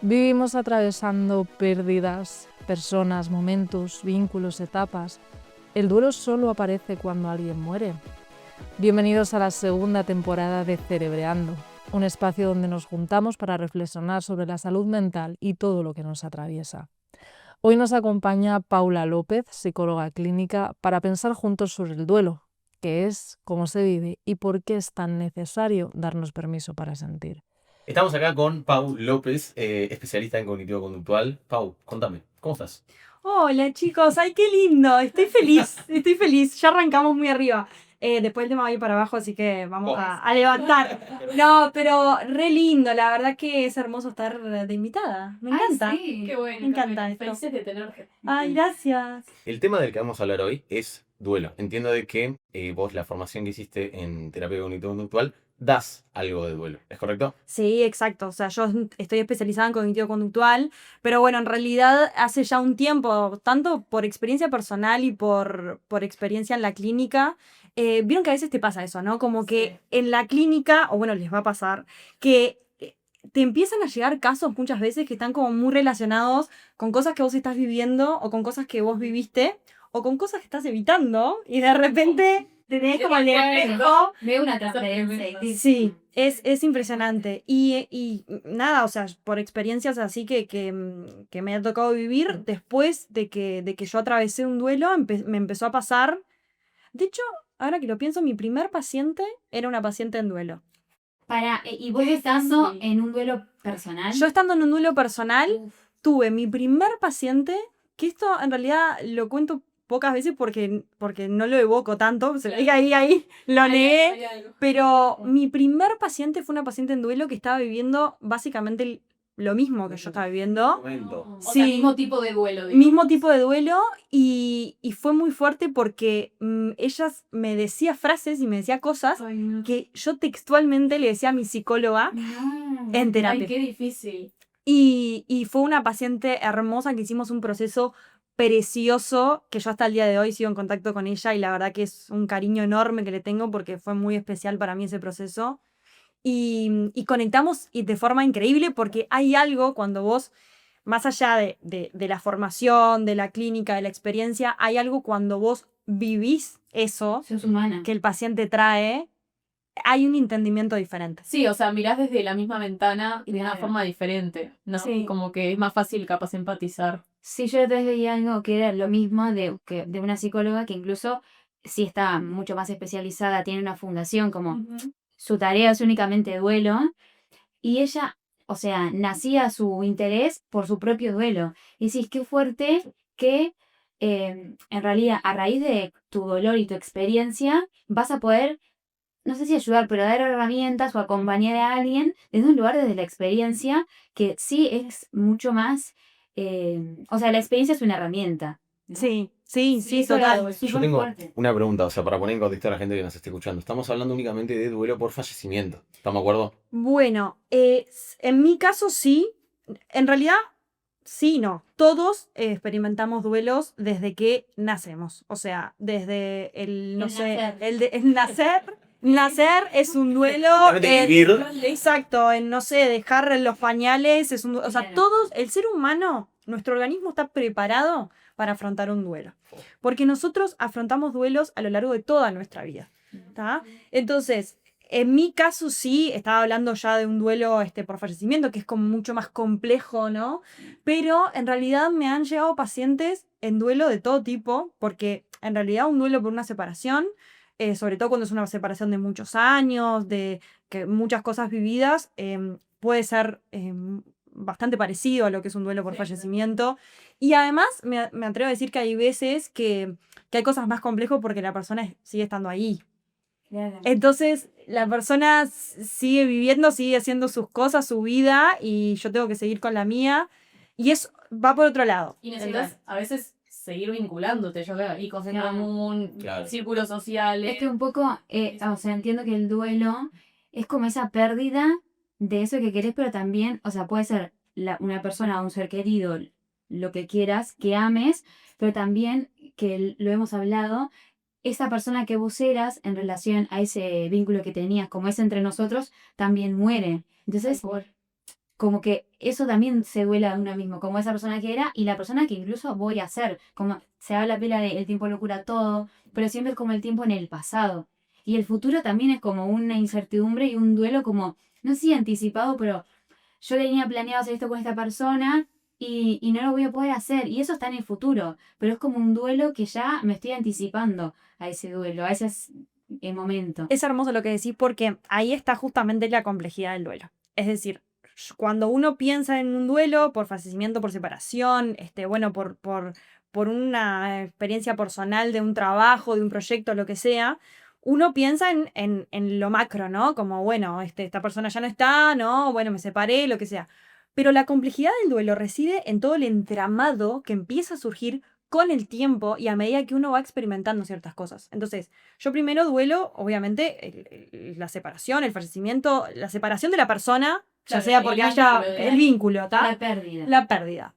Vivimos atravesando pérdidas, personas, momentos, vínculos, etapas. El duelo solo aparece cuando alguien muere. Bienvenidos a la segunda temporada de Cerebreando, un espacio donde nos juntamos para reflexionar sobre la salud mental y todo lo que nos atraviesa. Hoy nos acompaña Paula López, psicóloga clínica, para pensar juntos sobre el duelo, qué es, cómo se vive y por qué es tan necesario darnos permiso para sentir. Estamos acá con Pau López, especialista en cognitivo-conductual. Pau, contame, ¿cómo estás? Hola chicos, ay qué lindo, estoy feliz, ya arrancamos muy arriba. Después el tema va a ir para abajo, así que vamos a levantar. No, pero re lindo, la verdad que es hermoso estar de invitada, me encanta. Sí, qué bueno. Me encanta esto. Felices de tenerte. Ay, gracias. El tema del que vamos a hablar hoy es duelo. Entiendo de que vos, la formación que hiciste en terapia cognitivo-conductual, das algo de duelo, ¿es correcto? Sí, exacto. O sea, yo estoy especializada en cognitivo conductual, pero bueno, en realidad hace ya un tiempo, tanto por experiencia personal y por experiencia en la clínica, vieron que a veces te pasa eso, ¿no? Como que en la clínica, o bueno, les va a pasar, que te empiezan a llegar casos muchas veces que están como muy relacionados con cosas que vos estás viviendo o con cosas que vos viviste o con cosas que estás evitando y de repente te tenés como el espejo. Veo una transferencia. Sí, es impresionante. Y nada, o sea, por experiencias así que me ha tocado vivir, después de que yo atravesé un duelo, me empezó a pasar. De hecho, ahora que lo pienso, mi primer paciente era una paciente en duelo. ¿Y vos estando en un duelo personal? Yo estando en un duelo personal, tuve mi primer paciente, que esto en realidad lo cuento pocas veces porque no lo evoco tanto, se lo dije ahí, lo negué, pero mi primer paciente fue una paciente en duelo que estaba viviendo básicamente lo mismo que yo estaba viviendo. O sea, mismo tipo de duelo. Digamos. Mismo tipo de duelo y fue muy fuerte porque ella me decía frases y me decía cosas que yo textualmente le decía a mi psicóloga en terapia. Ay, qué difícil. Y fue una paciente hermosa que hicimos un proceso precioso, que yo hasta el día de hoy sigo en contacto con ella y la verdad que es un cariño enorme que le tengo porque fue muy especial para mí ese proceso. Y conectamos de forma increíble porque hay algo cuando vos, más allá de la formación, de la clínica, de la experiencia, hay algo cuando vos vivís eso Sos humana. que el paciente trae, hay un entendimiento diferente. Sí, o sea, mirás desde la misma ventana de una Claro. forma diferente, ¿no? Sí. Como que es más fácil capaz empatizar. Sí, yo otra vez veía algo que era lo mismo de una psicóloga que incluso sí está mucho más especializada, tiene una fundación como su tarea es únicamente duelo y ella, o sea, nacía su interés por su propio duelo. Y decís, qué fuerte que en realidad a raíz de tu dolor y tu experiencia vas a poder, no sé si ayudar, pero dar herramientas o acompañar a alguien desde un lugar desde la experiencia que sí es mucho más, o sea, la experiencia es una herramienta. ¿no? Sí, eso total. era- Sí, Yo fue tengo fuerte. una pregunta, o sea, para poner en contexto a la gente que nos esté escuchando. Estamos hablando únicamente de duelo por fallecimiento. ¿Estamos de acuerdo? Bueno, en mi caso sí, en realidad sí y no. Todos experimentamos duelos desde que nacemos, o sea, desde el nacer. el nacer. Nacer es un duelo. Solamente vivir. Exacto, en no sé, dejar los pañales es un o sea, Claro. todos, el ser humano, nuestro organismo está preparado para afrontar un duelo. Porque nosotros afrontamos duelos a lo largo de toda nuestra vida. ¿Tá? Entonces, en mi caso sí, estaba hablando ya de un duelo por fallecimiento, que es como mucho más complejo, ¿no? Pero en realidad me han llegado pacientes en duelo de todo tipo, porque en realidad un duelo por una separación, sobre todo cuando es una separación de muchos años, de que muchas cosas vividas, puede ser bastante parecido a lo que es un duelo por fallecimiento. Y además me atrevo a decir que hay veces que hay cosas más complejas porque la persona sigue estando ahí. Claro. Entonces, la persona sigue viviendo, sigue haciendo sus cosas, su vida, y yo tengo que seguir con la mía. Y eso va por otro lado. Y necesitas a veces seguir vinculándote, yo creo, y cosas en común, Claro. círculos sociales. Es que un poco, o sea, entiendo que el duelo es como esa pérdida de eso que querés, pero también, o sea, puede ser una persona o un ser querido, lo que quieras, que ames, pero también, que lo hemos hablado, esa persona que vos eras en relación a ese vínculo que tenías, como es entre nosotros, también muere. Entonces, como que eso también se duela de uno mismo, como esa persona que era y la persona que incluso voy a ser. Como se habla pila de el tiempo lo cura todo, pero siempre es como el tiempo en el pasado. Y el futuro también es como una incertidumbre y un duelo como, no sé si anticipado, pero yo tenía planeado hacer esto con esta persona y no lo voy a poder hacer. Y eso está en el futuro, pero es como un duelo que ya me estoy anticipando a ese duelo, a ese momento. Es hermoso lo que decís porque ahí está justamente la complejidad del duelo. Es decir, cuando uno piensa en un duelo por fallecimiento, por separación, bueno, por una experiencia personal de un trabajo, de un proyecto, lo que sea, uno piensa en lo macro, ¿no? Como, bueno, esta persona ya no está, ¿no? Bueno, me separé, lo que sea. Pero la complejidad del duelo reside en todo el entramado que empieza a surgir con el tiempo y a medida que uno va experimentando ciertas cosas. Entonces, yo primero duelo, obviamente, la separación, el fallecimiento, la separación de la persona, ya Claro, sea porque el haya vínculo, el vínculo, ¿tá? La pérdida. La pérdida.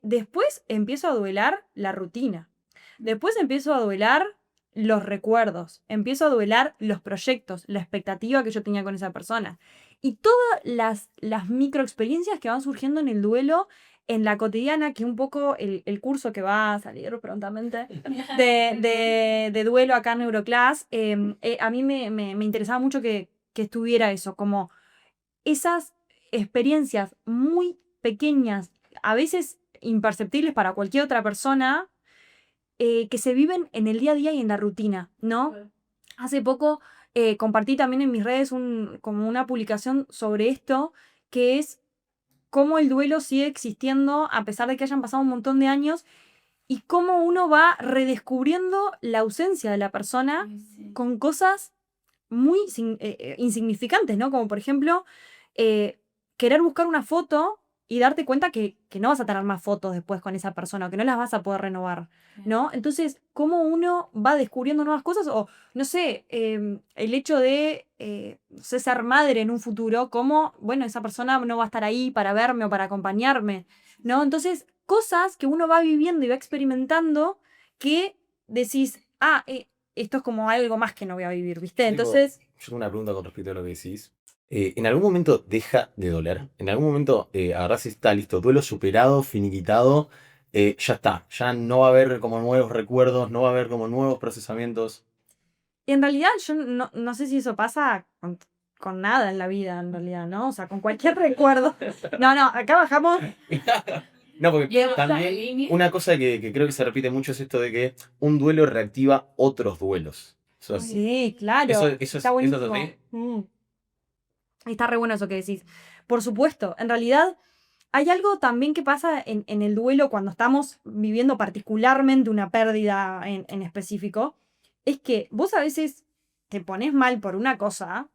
Después empiezo a duelar la rutina. Después empiezo a duelar los recuerdos. Empiezo a duelar los proyectos, la expectativa que yo tenía con esa persona. Y todas las microexperiencias que van surgiendo en el duelo, en la cotidiana, que un poco el curso que va a salir prontamente de duelo acá en Neuroclass, a mí me interesaba mucho que estuviera eso, como esas experiencias muy pequeñas, a veces imperceptibles para cualquier otra persona, que se viven en el día a día y en la rutina, ¿no? Claro. Hace poco compartí también en mis redes como una publicación sobre esto, que es cómo el duelo sigue existiendo a pesar de que hayan pasado un montón de años y cómo uno va redescubriendo la ausencia de la persona con cosas muy insignificantes, ¿no? Como por ejemplo, querer buscar una foto y darte cuenta que no vas a tener más fotos después con esa persona, o que no las vas a poder renovar, ¿no? Entonces, cómo uno va descubriendo nuevas cosas, o no sé, el hecho de no sé, ser madre en un futuro, cómo, bueno, esa persona no va a estar ahí para verme o para acompañarme, ¿no? Entonces, cosas que uno va viviendo y va experimentando que decís, esto es como algo más que no voy a vivir, ¿viste? Entonces, Yo tengo una pregunta con respecto a lo que decís. ¿En algún momento deja de doler? ¿En algún momento agarrás y está listo, duelo superado, finiquitado? Ya está, ya no va a haber como nuevos recuerdos, no va a haber como nuevos procesamientos. en realidad yo no sé si eso pasa con nada en la vida, en realidad, ¿no? O sea, con cualquier recuerdo. No, acá bajamos. No, porque Lleva esa también línea. una cosa que creo que se repite mucho es esto de que un duelo reactiva otros duelos. Eso es- Sí, claro. eso Está es buenísimo. así. Está re bueno eso que decís. Por supuesto, en realidad hay algo también que pasa en el duelo cuando estamos viviendo particularmente una pérdida en específico, es que vos a veces te pones mal por una cosa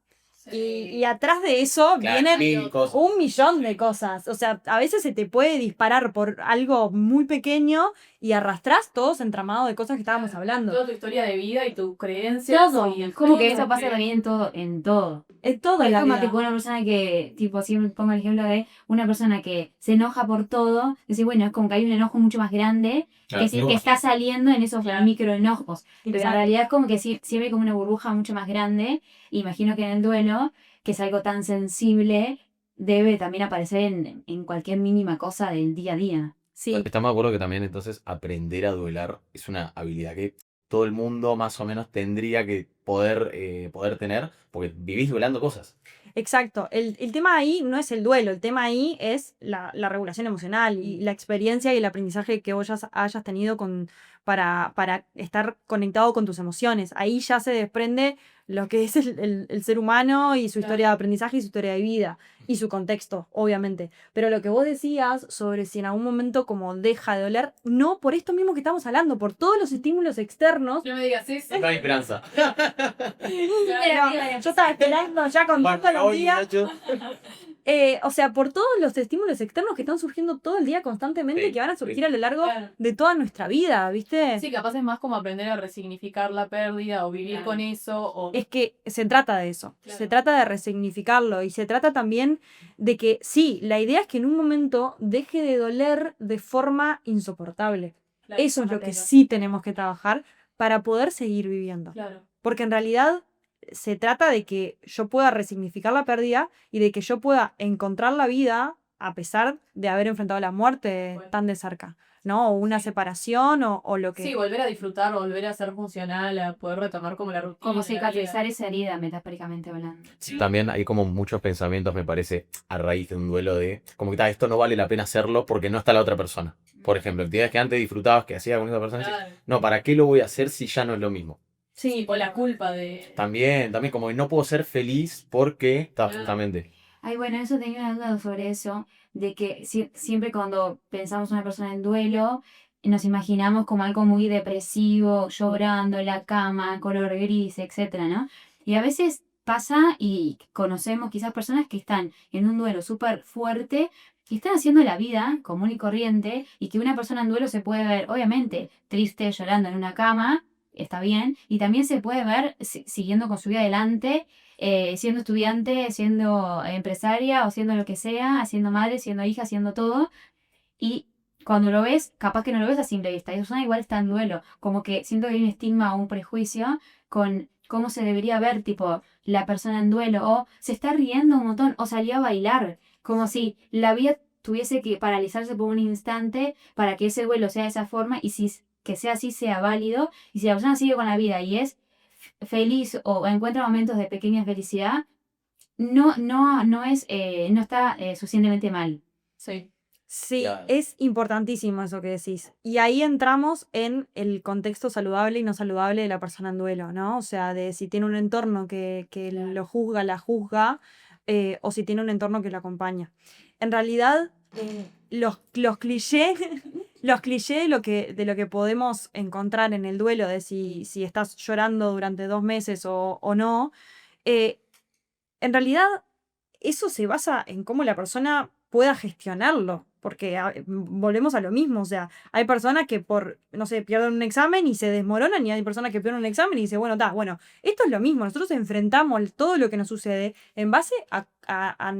y atrás de eso Claro, vienen mil cosas. un millón de cosas. O sea, a veces se te puede disparar por algo muy pequeño y arrastrás todo ese entramado de cosas que estábamos hablando. Toda tu historia de vida y tus creencias. Todo. Y el Como que todo, eso pasa también en todo. Es todo en Es la como vida. tipo una persona que, tipo, siempre pongo el ejemplo de una persona que se enoja por todo. Decir, bueno, es como que hay un enojo mucho más grande Claro, que, que está saliendo en esos Claro. microenojos. Pero en Exacto. realidad es como que siempre hay como una burbuja mucho más grande. Imagino que en el duelo, que es algo tan sensible, debe también aparecer en cualquier mínima cosa del día a día. Sí. Estamos de acuerdo que también entonces aprender a duelar es una habilidad que todo el mundo más o menos tendría que poder tener, porque vivís duelando cosas. Exacto. El tema ahí no es el duelo, el tema ahí es la regulación emocional y la experiencia y el aprendizaje que vos hayas tenido para estar conectado con tus emociones. Ahí ya se desprende lo que es el ser humano y su historia de aprendizaje y su historia de vida y su contexto, obviamente. Pero lo que vos decías sobre si en algún momento como deja de doler, no por esto mismo que estamos hablando, por todos los estímulos externos. No me digas eso. No hay esperanza. Pero yo estaba esperando ya con todos los días. O sea, por todos los estímulos externos que están surgiendo todo el día constantemente, Sí, que van a surgir sí. a lo largo Claro. de toda nuestra vida, ¿viste? Sí, capaz es más como aprender a resignificar la pérdida o vivir Claro. con eso. O... Es que se trata de eso, Claro. se trata de resignificarlo y se trata también de que sí, la idea es que en un momento deje de doler de forma insoportable. Claro, Eso es lo que claro. sí tenemos que trabajar para poder seguir viviendo. Claro. Porque en realidad se trata de que yo pueda resignificar la pérdida y de que yo pueda encontrar la vida a pesar de haber enfrentado la muerte Bueno. tan de cerca, ¿no? O una separación o lo que... Sí, volver a disfrutar, volver a ser funcional, a poder retomar como la rutina. Como de la cicatrizar vida. esa herida, metafóricamente hablando. También hay como muchos pensamientos, me parece, a raíz de un duelo de, como que esto no vale la pena hacerlo porque no está la otra persona. Por ejemplo, actividades que antes disfrutabas, que hacías con esa persona, decís, Claro. no, ¿para qué lo voy a hacer si ya no es lo mismo? Sí, por la culpa de... También como que no puedo ser feliz porque, está Claro. justamente. Ay, bueno, eso tenía una duda sobre eso, de que siempre cuando pensamos en una persona en duelo, nos imaginamos como algo muy depresivo, llorando en la cama, color gris, etcétera, ¿no? Y a veces pasa y conocemos quizás personas que están en un duelo súper fuerte, que están haciendo la vida común y corriente, y que una persona en duelo se puede ver, obviamente, triste, llorando en una cama, está bien, y también se puede ver siguiendo con su vida adelante, siendo estudiante, siendo empresaria o siendo lo que sea, siendo madre, siendo hija, siendo todo. Y cuando lo ves, capaz que no lo ves a simple vista. Esa persona igual está en duelo. Como que siento que hay un estigma o un prejuicio con cómo se debería ver, tipo, la persona en duelo. O se está riendo un montón, o salió a bailar. Como si la vida tuviese que paralizarse por un instante para que ese duelo sea de esa forma y si que sea así sea válido. Y si la persona sigue con la vida y es feliz o encuentra momentos de pequeña felicidad, no está suficientemente mal. Sí. Sí, Ya. es importantísimo eso que decís. Y ahí entramos en el contexto saludable y no saludable de la persona en duelo, ¿no? O sea, de si tiene un entorno que Claro. lo juzga, la juzga, o si tiene un entorno que lo acompaña. En realidad, los clichés, los clichés de lo que podemos encontrar en el duelo, de si estás llorando durante 2 meses o no, eh, en realidad eso se basa en cómo la persona pueda gestionarlo, porque volvemos a lo mismo, o sea, hay personas que no sé, pierden un examen y se desmoronan y hay personas que pierden un examen y dicen, bueno, esto es lo mismo, nosotros enfrentamos todo lo que nos sucede en base a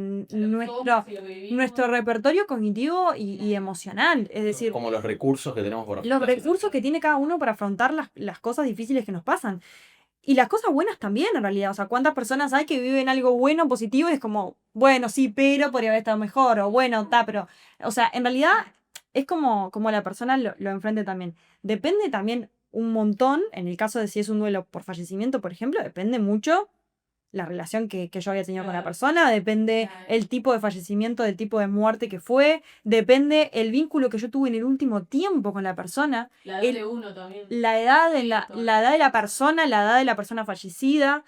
nuestro repertorio cognitivo y emocional, es decir, Como los recursos que tenemos por los afrontar recursos que tiene cada uno para afrontar las cosas difíciles que nos pasan. Y las cosas buenas también, en realidad. O sea, ¿cuántas personas hay que viven algo bueno, positivo? Y es como, bueno, sí, pero podría haber estado mejor. O bueno, está, pero. O sea, en realidad es como la persona lo enfrente también. Depende también un montón, en el caso de si es un duelo por fallecimiento, por ejemplo, depende mucho la relación que yo había tenido con la Claro. persona, depende Claro. el tipo de fallecimiento, del tipo de muerte que fue, depende el vínculo que yo tuve en el último tiempo con la persona, La edad el- de uno también. la edad de Sí, la todo. edad de la persona, la edad de la persona fallecida,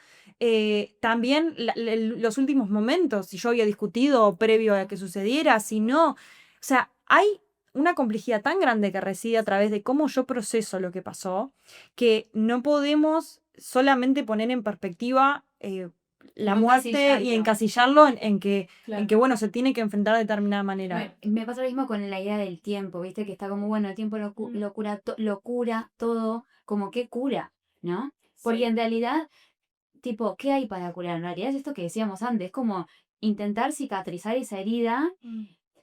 también los últimos momentos, si yo había discutido previo a que sucediera, si no. O sea, hay una complejidad tan grande que reside a través de cómo yo proceso lo que pasó, que no podemos solamente poner en perspectiva la No muerte y encasillarlo. encasillarlo en que, Claro. bueno, se tiene que enfrentar de determinada manera. Bueno, me pasa lo mismo con la idea del tiempo, ¿viste? Que está como, bueno, el tiempo lo cura todo, como que cura, ¿no? Porque Sí. en realidad, tipo, ¿qué hay para curar? En realidad es esto que decíamos antes, como intentar cicatrizar esa herida,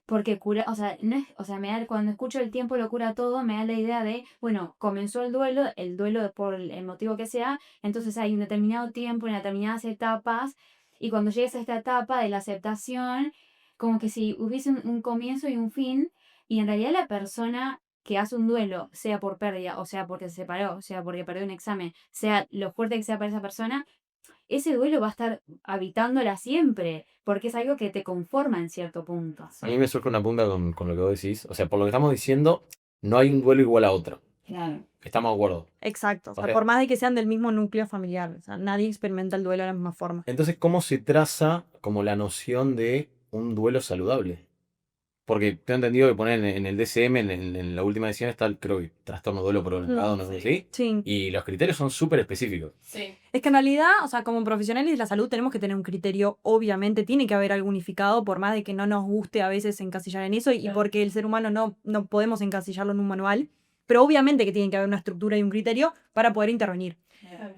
porque cura, o sea, no es, o sea, cuando escucho el tiempo lo cura todo, me da la idea de, bueno, comenzó el duelo por el motivo que sea, entonces hay un determinado tiempo, en determinadas etapas, y cuando llegues a esta etapa de la aceptación, como que si hubiese un comienzo y un fin, y en realidad la persona que hace un duelo, sea por pérdida, o sea porque se separó, o sea porque perdió un examen, sea lo fuerte que sea para esa persona, ese duelo va a estar habitándola siempre, porque es algo que te conforma en cierto punto. A mí me surge una punta con lo que vos decís. O sea, por lo que estamos diciendo, no hay un duelo igual a otro. Claro. Estamos de acuerdo. Exacto. O O sea, sea- por más de que sean del mismo núcleo familiar. O sea, nadie experimenta el duelo de la misma forma. Entonces, ¿cómo se traza como la noción de un duelo saludable? Porque tengo entendido que poner en el DSM, en la última edición, está el, creo que, trastorno duelo prolongado, no sé si. Sí. Y los criterios son súper específicos. Sí. Es que en realidad, o sea, como profesionales de la salud tenemos que tener un criterio, obviamente, tiene que haber algo unificado, por más de que no nos guste a veces encasillar en eso, y Claro. porque el ser humano no podemos encasillarlo en un manual, pero obviamente que tiene que haber una estructura y un criterio para poder intervenir.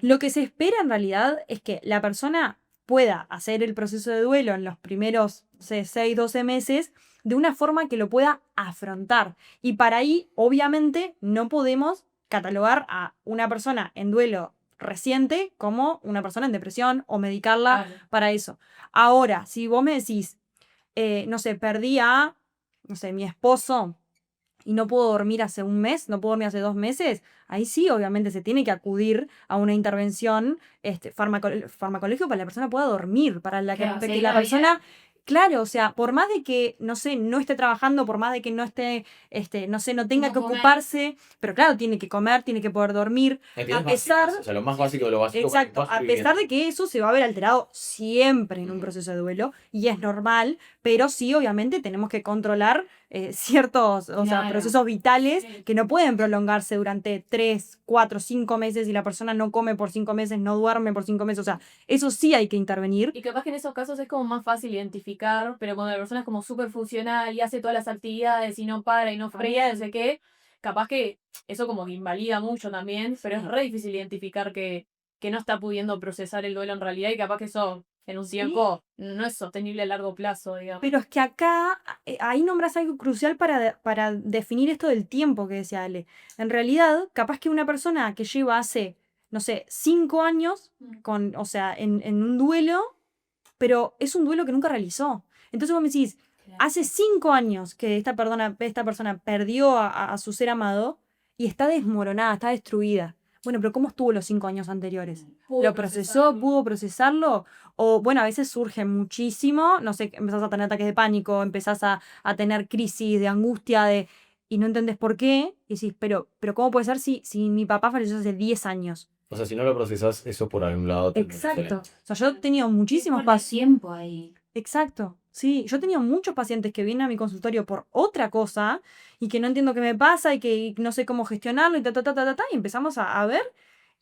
Lo que se espera en realidad es que la persona pueda hacer el proceso de duelo en los primeros 6, 12 meses de una forma que lo pueda afrontar. Y para ahí, obviamente, no podemos catalogar a una persona en duelo reciente como una persona en depresión o medicarla Claro. para eso. Ahora, si vos me decís, no sé, perdí a, no sé, mi esposo y no puedo dormir hace un mes, no puedo dormir hace 2 meses, ahí sí, obviamente, se tiene que acudir a una intervención farmacológica para que la persona pueda dormir, para que Claro, que seguir la la vida. persona, claro, o sea, por más de que, no sé, no esté trabajando, por más de que no esté, no sé, no tenga No que comer. ocuparse, pero claro, tiene que comer, tiene que poder dormir, Actividades a pesar, básicas, o sea, lo más básico de lo básico para que exacto, puedas a vivir pesar bien. de que eso se va a ver alterado siempre en un proceso de duelo, y es normal, pero sí, obviamente, tenemos que controlar ciertos, o sea, Claro. procesos vitales Sí. que no pueden prolongarse durante 3, 4, 5 meses y la persona no come por 5 meses, no duerme por 5 meses, o sea, eso sí hay que intervenir. Y capaz que en esos casos es como más fácil identificar, pero cuando la persona es como súper funcional y hace todas las actividades y no para y no fría, no sé qué, capaz que eso como que invalida mucho también, pero es re difícil identificar que no está pudiendo procesar el duelo en realidad y capaz que eso en un tiempo no es sostenible a largo plazo, digamos. Pero es que acá, ahí nombras algo crucial para definir esto del tiempo que decía Ale. En realidad, capaz que una persona que lleva hace, no sé, 5 años, o sea, en un duelo, pero es un duelo que nunca realizó. Entonces vos me decís, hace 5 años que esta persona perdió a su ser amado y está desmoronada, está destruida. Bueno, pero ¿cómo estuvo los 5 años anteriores? ¿Lo procesó? ¿Pudo procesarlo? O bueno, a veces surge muchísimo, no sé, empezás a tener ataques de pánico, empezás a tener crisis de angustia, y no entendés por qué, y decís, pero ¿cómo puede ser si mi papá falleció hace 10 años? O sea, si no lo procesás, eso por algún lado te Exacto. O sea, yo he tenido muchísimos Por el pacientes. tiempo ahí. Exacto, sí, yo he tenido muchos pacientes que vienen a mi consultorio por otra cosa y que no entiendo qué me pasa y que no sé cómo gestionarlo y y empezamos a ver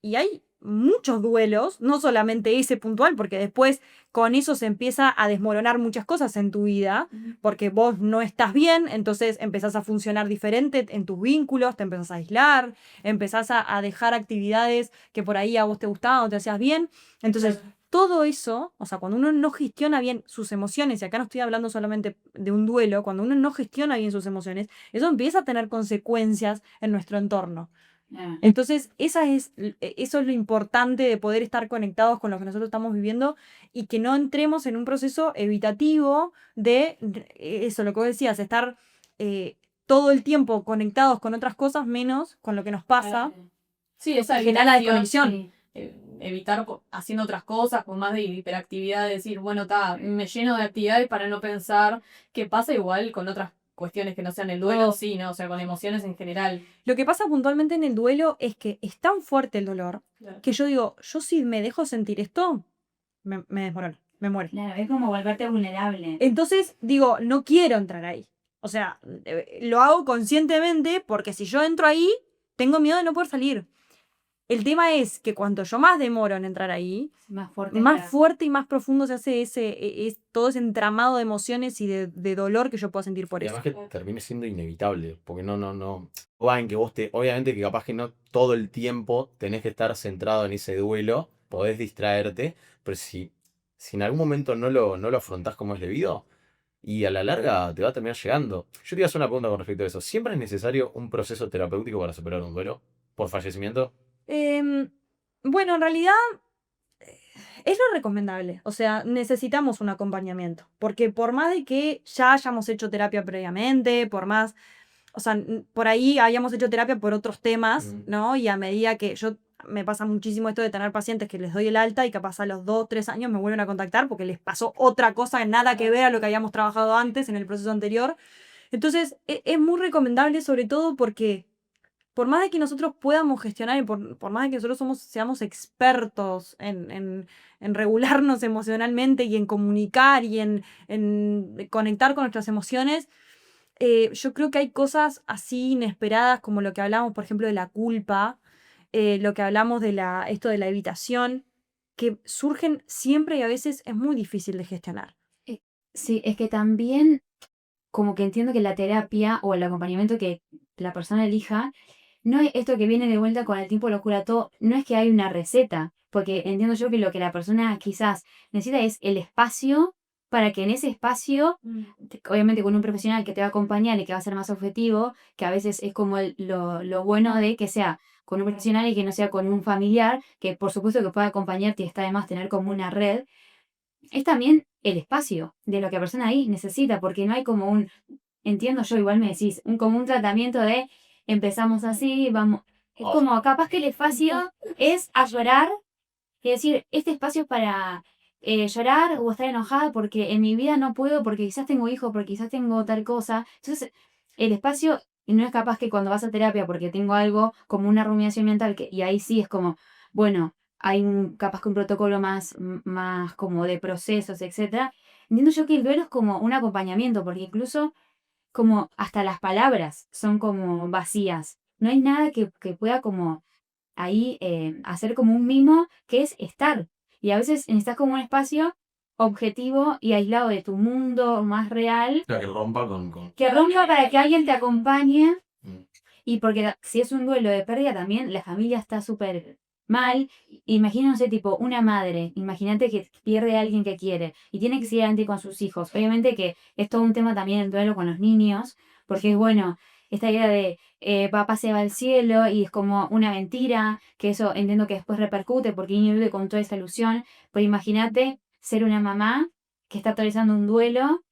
y hay muchos duelos, no solamente ese puntual, porque después con eso se empieza a desmoronar muchas cosas en tu vida, porque vos no estás bien, entonces empezás a funcionar diferente en tus vínculos, te empezás a aislar, empezás a dejar actividades que por ahí a vos te gustaban o te hacías bien, entonces todo eso, o sea, cuando uno no gestiona bien sus emociones, y acá no estoy hablando solamente de un duelo, cuando uno no gestiona bien sus emociones, eso empieza a tener consecuencias en nuestro entorno. Entonces, eso es lo importante de poder estar conectados con lo que nosotros estamos viviendo y que no entremos en un proceso evitativo de eso, lo que vos decías, estar todo el tiempo conectados con otras cosas menos con lo que nos pasa. Sí, esa Genera la evitación, desconexión. evitar haciendo otras cosas, con más de hiperactividad, decir, bueno, me lleno de actividades para no pensar qué pasa igual con otras cuestiones que no sean el duelo, Oh. sí, ¿no? O sea, con emociones en general. Lo que pasa puntualmente en el duelo es que es tan fuerte el dolor que yo digo, yo si me dejo sentir esto, me desmorono, me muero. Claro, es como volverte vulnerable. Entonces digo, no quiero entrar ahí. O sea, lo hago conscientemente porque si yo entro ahí, tengo miedo de no poder salir. El tema es que cuanto yo más demoro en entrar ahí, Más fuerte. más está. fuerte y más profundo se hace todo ese entramado de emociones y de dolor que yo puedo sentir por Y eso. además que termine siendo inevitable, porque no. Va en que obviamente que capaz que no todo el tiempo tenés que estar centrado en ese duelo, podés distraerte, pero si en algún momento no lo afrontás como es debido, y a la larga te va a terminar llegando. Yo te iba a hacer una pregunta con respecto a eso. ¿Siempre es necesario un proceso terapéutico para superar un duelo por fallecimiento? Bueno, en realidad es lo recomendable. O sea, necesitamos un acompañamiento. Porque por más de que ya hayamos hecho terapia previamente, por más, o sea, por ahí hayamos hecho terapia por otros temas, ¿no? Y a medida que me pasa muchísimo esto de tener pacientes que les doy el alta y capaz a los 2, 3 años me vuelven a contactar porque les pasó otra cosa, nada que ver a lo que habíamos trabajado antes en el proceso anterior. Entonces, es muy recomendable sobre todo porque por más de que nosotros podamos gestionar y por más de que nosotros seamos expertos en regularnos emocionalmente y en comunicar y en conectar con nuestras emociones, yo creo que hay cosas así inesperadas como lo que hablamos, por ejemplo, de la culpa, lo que hablamos de esto de la evitación, que surgen siempre y a veces es muy difícil de gestionar. Sí, es que también como que entiendo que la terapia o el acompañamiento que la persona elija, no es esto que viene de vuelta con el tiempo lo cura todo, no es que hay una receta, porque entiendo yo que lo que la persona quizás necesita es el espacio para que en ese espacio, obviamente con un profesional que te va a acompañar y que va a ser más objetivo, que a veces es como lo bueno de que sea con un profesional y que no sea con un familiar, que por supuesto que pueda acompañarte y está además tener como una red, es también el espacio de lo que la persona ahí necesita, porque no hay como entiendo yo, igual me decís, como un tratamiento de empezamos así, vamos, es como capaz que el espacio es a llorar, y decir, este espacio es para llorar o estar enojada porque en mi vida no puedo, porque quizás tengo hijos, porque quizás tengo tal cosa. Entonces, el espacio no es capaz que cuando vas a terapia porque tengo algo como una rumiación mental, y ahí sí es como, bueno, hay capaz que un protocolo más como de procesos, etcétera. Entiendo yo que el duelo es como un acompañamiento, porque incluso como hasta las palabras son como vacías. No hay nada que pueda como ahí hacer como un mimo que es estar. Y a veces necesitas como un espacio objetivo y aislado de tu mundo más real, Claro, que rompa con... que rompa para que alguien te acompañe. Mm. Y porque si es un duelo de pérdida también, la familia está súper mal. Imagínense tipo una madre, imagínate que pierde a alguien que quiere y tiene que seguir adelante con sus hijos. Obviamente que es todo un tema también el duelo con los niños, porque es bueno, esta idea de papá se va al cielo y es como una mentira, que eso entiendo que después repercute porque el niño vive con toda esa ilusión. Pero imagínate ser una mamá que está atravesando un duelo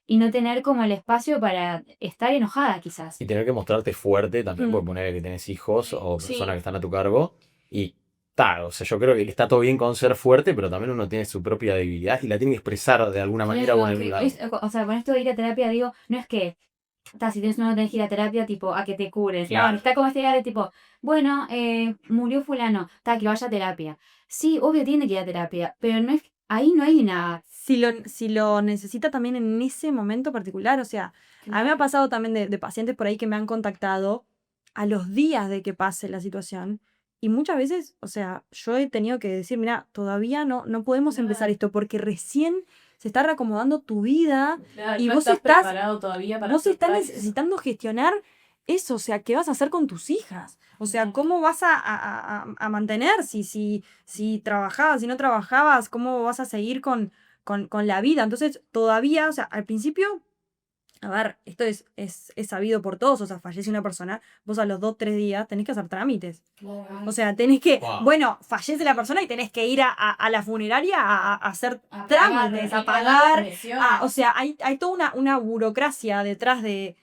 y no tener como el espacio para estar enojada quizás. Y tener que mostrarte fuerte también, Mm. porque poner que tenés hijos o Sí. personas que están a tu cargo. Y o sea, yo creo que está todo bien con ser fuerte, pero también uno tiene su propia debilidad y la tiene que expresar de alguna manera o en algún lado. O sea, con esto de ir a terapia digo, no es que si tienes uno tenés que ir a terapia tipo a que te cures. Claro. No, está como esta idea de tipo, bueno, murió fulano, que vaya a terapia. Sí, obvio tiene que ir a terapia, pero no es, ahí no hay nada. Si lo necesita también en ese momento particular, o sea, a mí me ha pasado también de pacientes por ahí que me han contactado a los días de que pase la situación. Y muchas veces, o sea, yo he tenido que decir, mira, todavía no podemos empezar esto porque recién se está reacomodando tu vida Claro, y no vos estás estás, preparado todavía para vos estás afrontar eso. necesitando gestionar eso, o sea, ¿qué vas a hacer con tus hijas? O sea, Ujú. ¿cómo vas a mantener? Si trabajabas, si no trabajabas, ¿cómo vas a seguir con la vida? Entonces, todavía, o sea, al principio, a ver, esto es sabido por todos, o sea, fallece una persona, vos a los 2, 3 días tenés que hacer trámites. O sea, tenés que, Wow. bueno, fallece la persona y tenés que ir a la funeraria a hacer A trámites, pagar, a pagar. Presión. O sea, hay toda una burocracia detrás de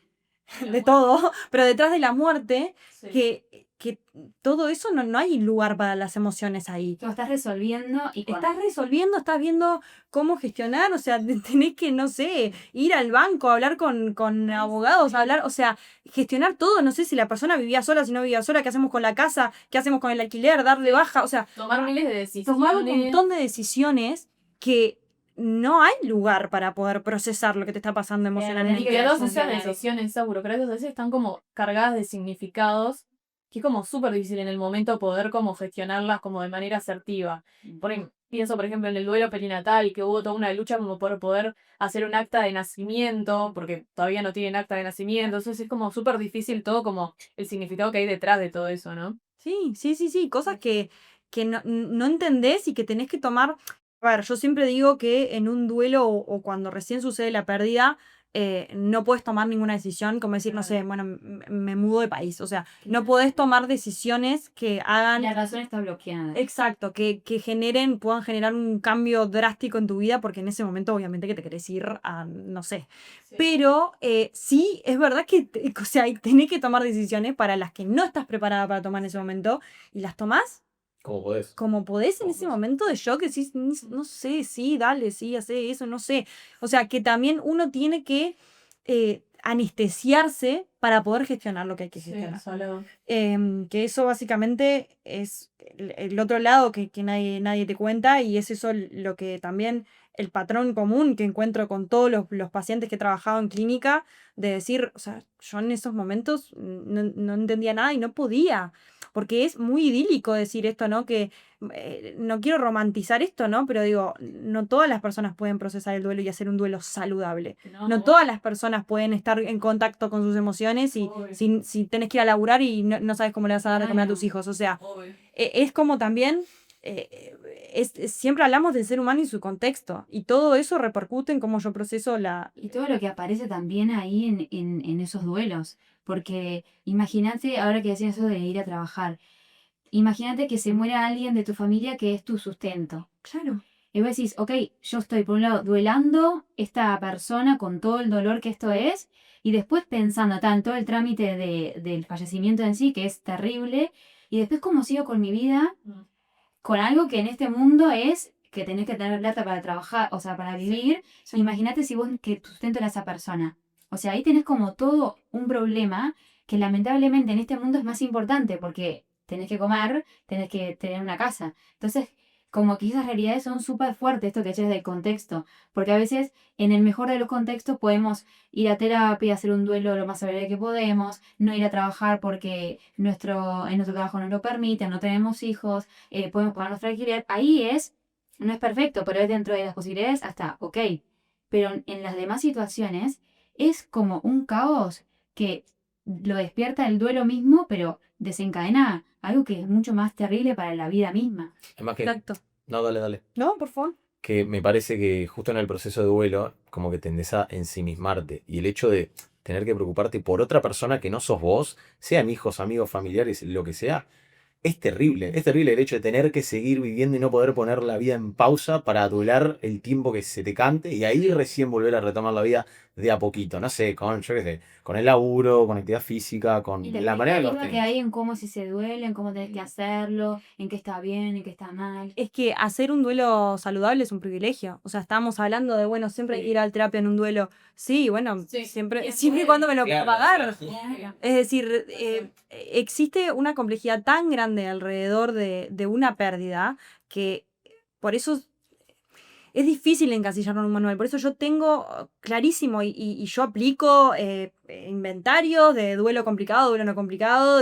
todo, pero detrás de la muerte, Sí. que todo eso no hay lugar para las emociones ahí. Lo estás resolviendo y Estás resolviendo, estás viendo cómo gestionar, o sea, tenés que, no sé, ir al banco, hablar con abogados, hablar, o sea, gestionar todo, no sé si la persona vivía sola, si no vivía sola, qué hacemos con la casa, qué hacemos con el alquiler, darle baja, o sea, Tomar miles de decisiones. tomar un montón de decisiones que no hay lugar para poder procesar lo que te está pasando emocionalmente. Y que todas esas funcional. decisiones, esas burocracias a veces están como cargadas de significados, que es como súper difícil en el momento poder como gestionarlas como de manera asertiva. Pienso, por ejemplo, en el duelo perinatal, que hubo toda una lucha como por poder hacer un acta de nacimiento, porque todavía no tienen acta de nacimiento, entonces es como súper difícil todo como el significado que hay detrás de todo eso, ¿no? Sí, cosas que no entendés y que tenés que tomar. A ver, yo siempre digo que en un duelo o cuando recién sucede la pérdida, no puedes tomar ninguna decisión, como decir, no sé, bueno, me mudo de país. O sea, no podés tomar decisiones que hagan. La razón está bloqueada. Exacto, que puedan generar un cambio drástico en tu vida, porque en ese momento obviamente que te querés ir a, no sé. Pero sí, es verdad que, o sea, tenés que tomar decisiones para las que no estás preparada para tomar en ese momento, y las tomás Como podés. como podés en ese momento de shock, que decís, no sé, sí, dale, sí, hace eso, no sé. O sea, que también uno tiene que anestesiarse para poder gestionar lo que hay que gestionar. solo. Que eso básicamente es el otro lado que nadie te cuenta, y es eso lo que también el patrón común que encuentro con todos los pacientes que he trabajado en clínica, de decir, o sea, yo en esos momentos no entendía nada y no podía, porque es muy idílico decir esto, ¿no? Que no quiero romantizar esto, ¿no? Pero digo, no todas las personas pueden procesar el duelo y hacer un duelo saludable. No todas las personas pueden estar en contacto con sus emociones y Obvio. si tenés que ir a laburar y no sabes cómo le vas a dar de comer a tus hijos. O sea, es como también, siempre hablamos del ser humano y su contexto, y todo eso repercute en cómo yo proceso Y todo lo que aparece también ahí en esos duelos. Porque imagínate, ahora que decías eso de ir a trabajar, imagínate que se muera alguien de tu familia que es tu sustento. Claro. Y vos decís, ok, yo estoy por un lado duelando esta persona con todo el dolor que esto es, y después pensando en todo el trámite del fallecimiento en sí, que es terrible, y después cómo sigo con mi vida, con algo que en este mundo es que tenés que tener plata para trabajar, o sea, para vivir. Imagínate si vos que tu sustento era esa persona. O sea, ahí tenés como todo un problema que lamentablemente en este mundo es más importante porque tenés que comer, tenés que tener una casa. Entonces, como que esas realidades son súper fuertes, esto que decías del contexto. Porque a veces, en el mejor de los contextos, podemos ir a terapia, hacer un duelo lo más breve que podemos, no ir a trabajar porque en nuestro trabajo no lo permite, no tenemos hijos, podemos pagar nuestra alquiler. No es perfecto, pero es dentro de las posibilidades hasta ok. Pero en las demás situaciones es como un caos que lo despierta el duelo mismo, pero desencadena algo que es mucho más terrible para la vida misma. Además que... Exacto. No, dale. No, por favor. Que me parece que justo en el proceso de duelo, como que tendés a ensimismarte. Y el hecho de tener que preocuparte por otra persona que no sos vos, sean hijos, amigos, familiares, lo que sea, es terrible. Es terrible el hecho de tener que seguir viviendo y no poder poner la vida en pausa para durar el tiempo que se te cante y ahí recién volver a retomar la vida de a poquito. No sé, yo qué sé, con el laburo, con actividad física, con Y la manera de los que hay en cómo si se duele, en cómo tenés que hacerlo, en qué está bien, en qué está mal. Es que hacer un duelo saludable es un privilegio. O sea, estábamos hablando de, bueno, siempre ir al terapia en un duelo. Sí, bueno, siempre y cuando me lo puedo pagar. Es decir, existe una complejidad tan grande alrededor de una pérdida que por eso es difícil encasillarlo en un manual. Por eso yo tengo clarísimo y yo aplico inventarios de duelo complicado, duelo no complicado.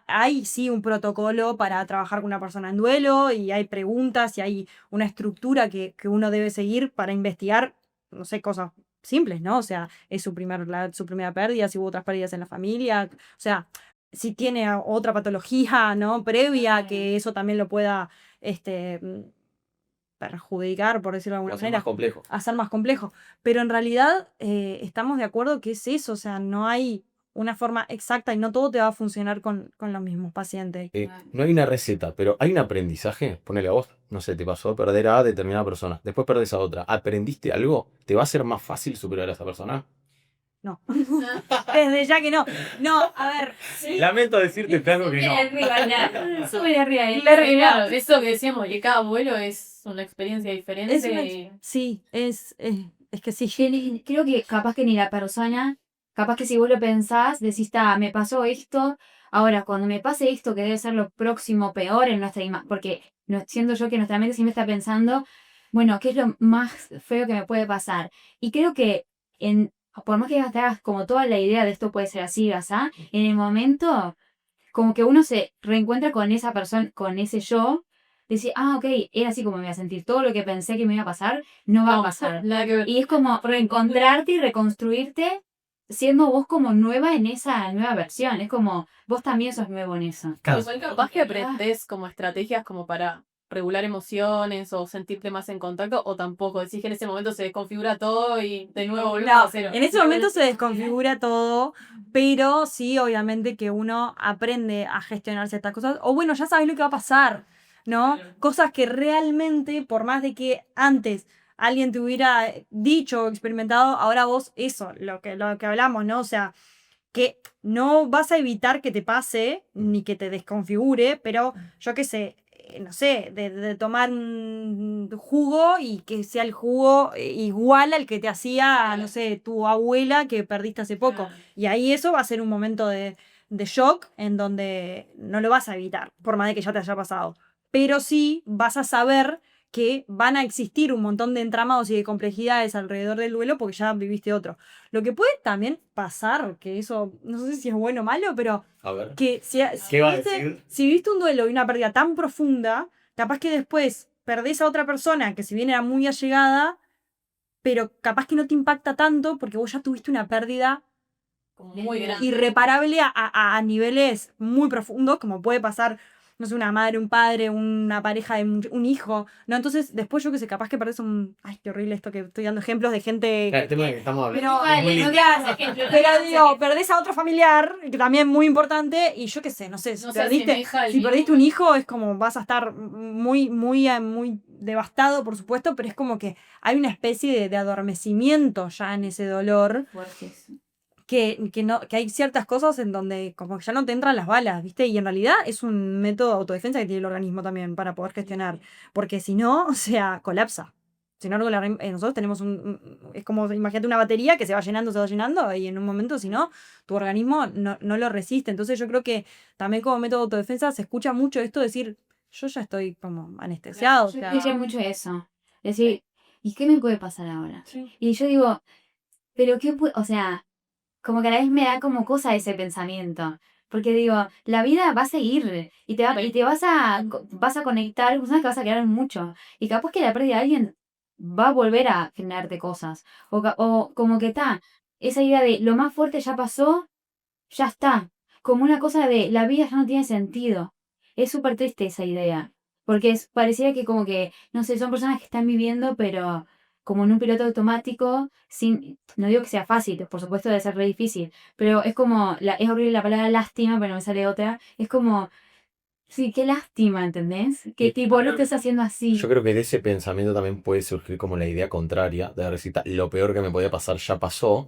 Hay sí un protocolo para trabajar con una persona en duelo y hay preguntas y hay una estructura que uno debe seguir para investigar, no sé, cosas simples, ¿no? O sea, es su primera pérdida, si hubo otras pérdidas en la familia, o sea, si tiene otra patología, ¿no? Previa, que eso también lo pueda, perjudicar, por decirlo de alguna manera. más complejo. Hacer más complejo. Pero en realidad estamos de acuerdo que es eso, o sea, no hay una forma exacta y no todo te va a funcionar con los mismos pacientes. No hay una receta, pero hay un aprendizaje. Ponele a vos, no sé, te pasó perder a determinada persona, después perdés a otra. ¿Aprendiste algo? ¿Te va a ser más fácil superar a esa persona? No. Desde ya que no. No, a ver. Lamento decirte algo que no. Súper arriba. Claro, eso que decíamos, que cada vuelo es una experiencia diferente. Sí, es que sí. Creo que capaz que ni la persona, capaz que si vos lo pensás, decís, me pasó esto, ahora cuando me pase esto, que debe ser lo próximo peor en nuestra imagen, porque siento yo que nuestra mente siempre está pensando, bueno, ¿qué es lo más feo que me puede pasar? Y creo que por más que te hagas como toda la idea de esto puede ser así, ¿verdad? En el momento, como que uno se reencuentra con esa persona, con ese yo, decir, ok, era así como me iba a sentir. Todo lo que pensé que me iba a pasar, no va a pasar. Y es como reencontrarte y reconstruirte siendo vos como nueva en esa nueva versión. Es como, vos también sos nuevo en eso. Igual capaz que aprendés como estrategias como para regular emociones o sentirte más en contacto, o tampoco, decís que en ese momento se desconfigura todo y de nuevo volvemos a cero. En ese momento se desconfigura todo, pero sí, obviamente que uno aprende a gestionar ciertas cosas, o bueno, ya sabes lo que va a pasar, ¿no? Cosas que realmente, por más de que antes alguien te hubiera dicho o experimentado, ahora vos eso, lo que hablamos, ¿no? O sea, que no vas a evitar que te pase ni que te desconfigure, pero yo qué sé, no sé, de tomar un jugo y que sea el jugo igual al que te hacía, no sé, tu abuela que perdiste hace poco. Y ahí eso va a ser un momento de shock en donde no lo vas a evitar, por más de que ya te haya pasado. Pero sí vas a saber que van a existir un montón de entramados y de complejidades alrededor del duelo porque ya viviste otro. Lo que puede también pasar, que eso no sé si es bueno o malo, pero A ver. que ¿Qué va a decir? si viste un duelo y una pérdida tan profunda, capaz que después perdés a otra persona que si bien era muy allegada, pero capaz que no te impacta tanto porque vos ya tuviste una pérdida Como muy grande. irreparable a niveles muy profundos, como puede pasar no sé, una madre, un padre, una pareja, un hijo, ¿no? Entonces, después yo que sé, capaz que perdés ay, qué horrible esto que estoy dando ejemplos de gente... Claro, el tema que estamos hablando. Pero, es muy lindo. pero digo, perdés a otro familiar, que también es muy importante, y yo qué sé, no sé, si No se perdiste, asemeja al si mío. perdiste un hijo es como vas a estar muy devastado, por supuesto, pero es como que hay una especie de adormecimiento ya en ese dolor, Fuertes. que hay ciertas cosas en donde como que ya no te entran las balas, ¿viste? Y en realidad es un método de autodefensa que tiene el organismo también para poder gestionar, porque si no, o sea, colapsa. Si no, nosotros tenemos es como, imagínate una batería que se va llenando, y en un momento, si no, tu organismo no lo resiste. Entonces yo creo que también como método de autodefensa se escucha mucho esto de decir, yo ya estoy como anestesiado. O Yo sea, escuché mucho eso. Decir, ¿y qué me puede pasar ahora? sí. Y yo digo, pero qué puede, o sea, como que a la vez me da como cosa ese pensamiento. Porque digo, la vida va a seguir y te vas a conectar con personas que vas a quedar mucho. Y capaz que la pérdida de alguien va a volver a generarte cosas. O como que está, esa idea de lo más fuerte ya pasó, ya está. Como una cosa de la vida ya no tiene sentido. Es súper triste esa idea. Porque pareciera que como que, no sé, son personas que están viviendo, pero como en un piloto automático, no digo que sea fácil, por supuesto debe ser re difícil, pero es como, es horrible la palabra lástima, pero no me sale otra. Es como, sí, qué lástima, ¿entendés? Que Y- tipo, no estés haciendo así. Yo creo que de ese pensamiento también puede surgir como la idea contraria de recita, lo peor que me podía pasar ya pasó,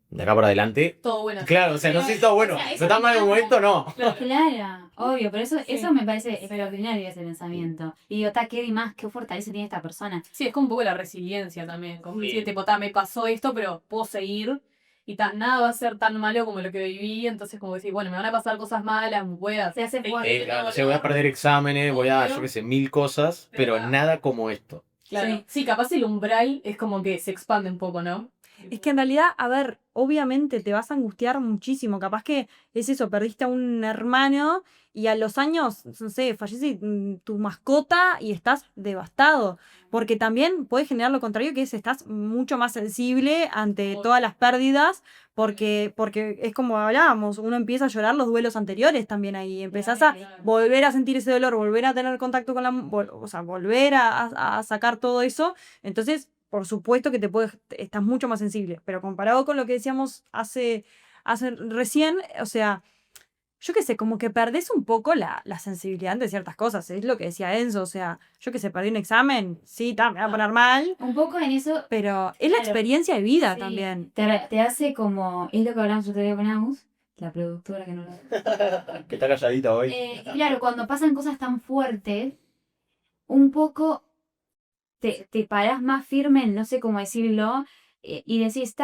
de acá para adelante. Todo bueno. Claro, o sea, no sé si está bueno. O sea, Si eso está mal en un momento, no. Claro, obvio, pero eso me parece extraordinario ese pensamiento. Y digo, qué fortaleza tiene esta persona. Sí, es como un poco la resiliencia también. Como Sí. decir, tipo, me pasó esto, pero puedo seguir. Y nada va a ser tan malo como lo que viví. Entonces, como decir, bueno, me van a pasar cosas malas, voy a... Se hace fuerte. Claro, o sea, voy a perder exámenes, voy a, yo qué sé, 1000 cosas, pero nada como esto. Claro. Sí, capaz el umbral es como que se expande un poco, ¿no? Es que en realidad, a ver, obviamente te vas a angustiar muchísimo. Capaz que es eso, perdiste a un hermano y a los años, no sé, fallece tu mascota y estás devastado. Porque también puede generar lo contrario, que es estás mucho más sensible ante todas las pérdidas, porque es como hablábamos, uno empieza a llorar los duelos anteriores también ahí. Empezás a volver a sentir ese dolor, volver a tener contacto con o sea, volver a sacar todo eso. Entonces, por supuesto que estás mucho más sensible, pero comparado con lo que decíamos hace recién, o sea, yo qué sé, como que perdés un poco la sensibilidad de ciertas cosas, es lo que decía Enzo, o sea, yo que sé, perdí un examen, sí, me va a poner mal, Un poco en eso, pero es la Claro. experiencia de vida sí, también. te hace como, es lo que hablamos otro día con Agus, la productora que no lo... Que está calladita hoy. Claro, cuando pasan cosas tan fuertes, un poco te parás más firme, en no sé cómo decirlo, y decís,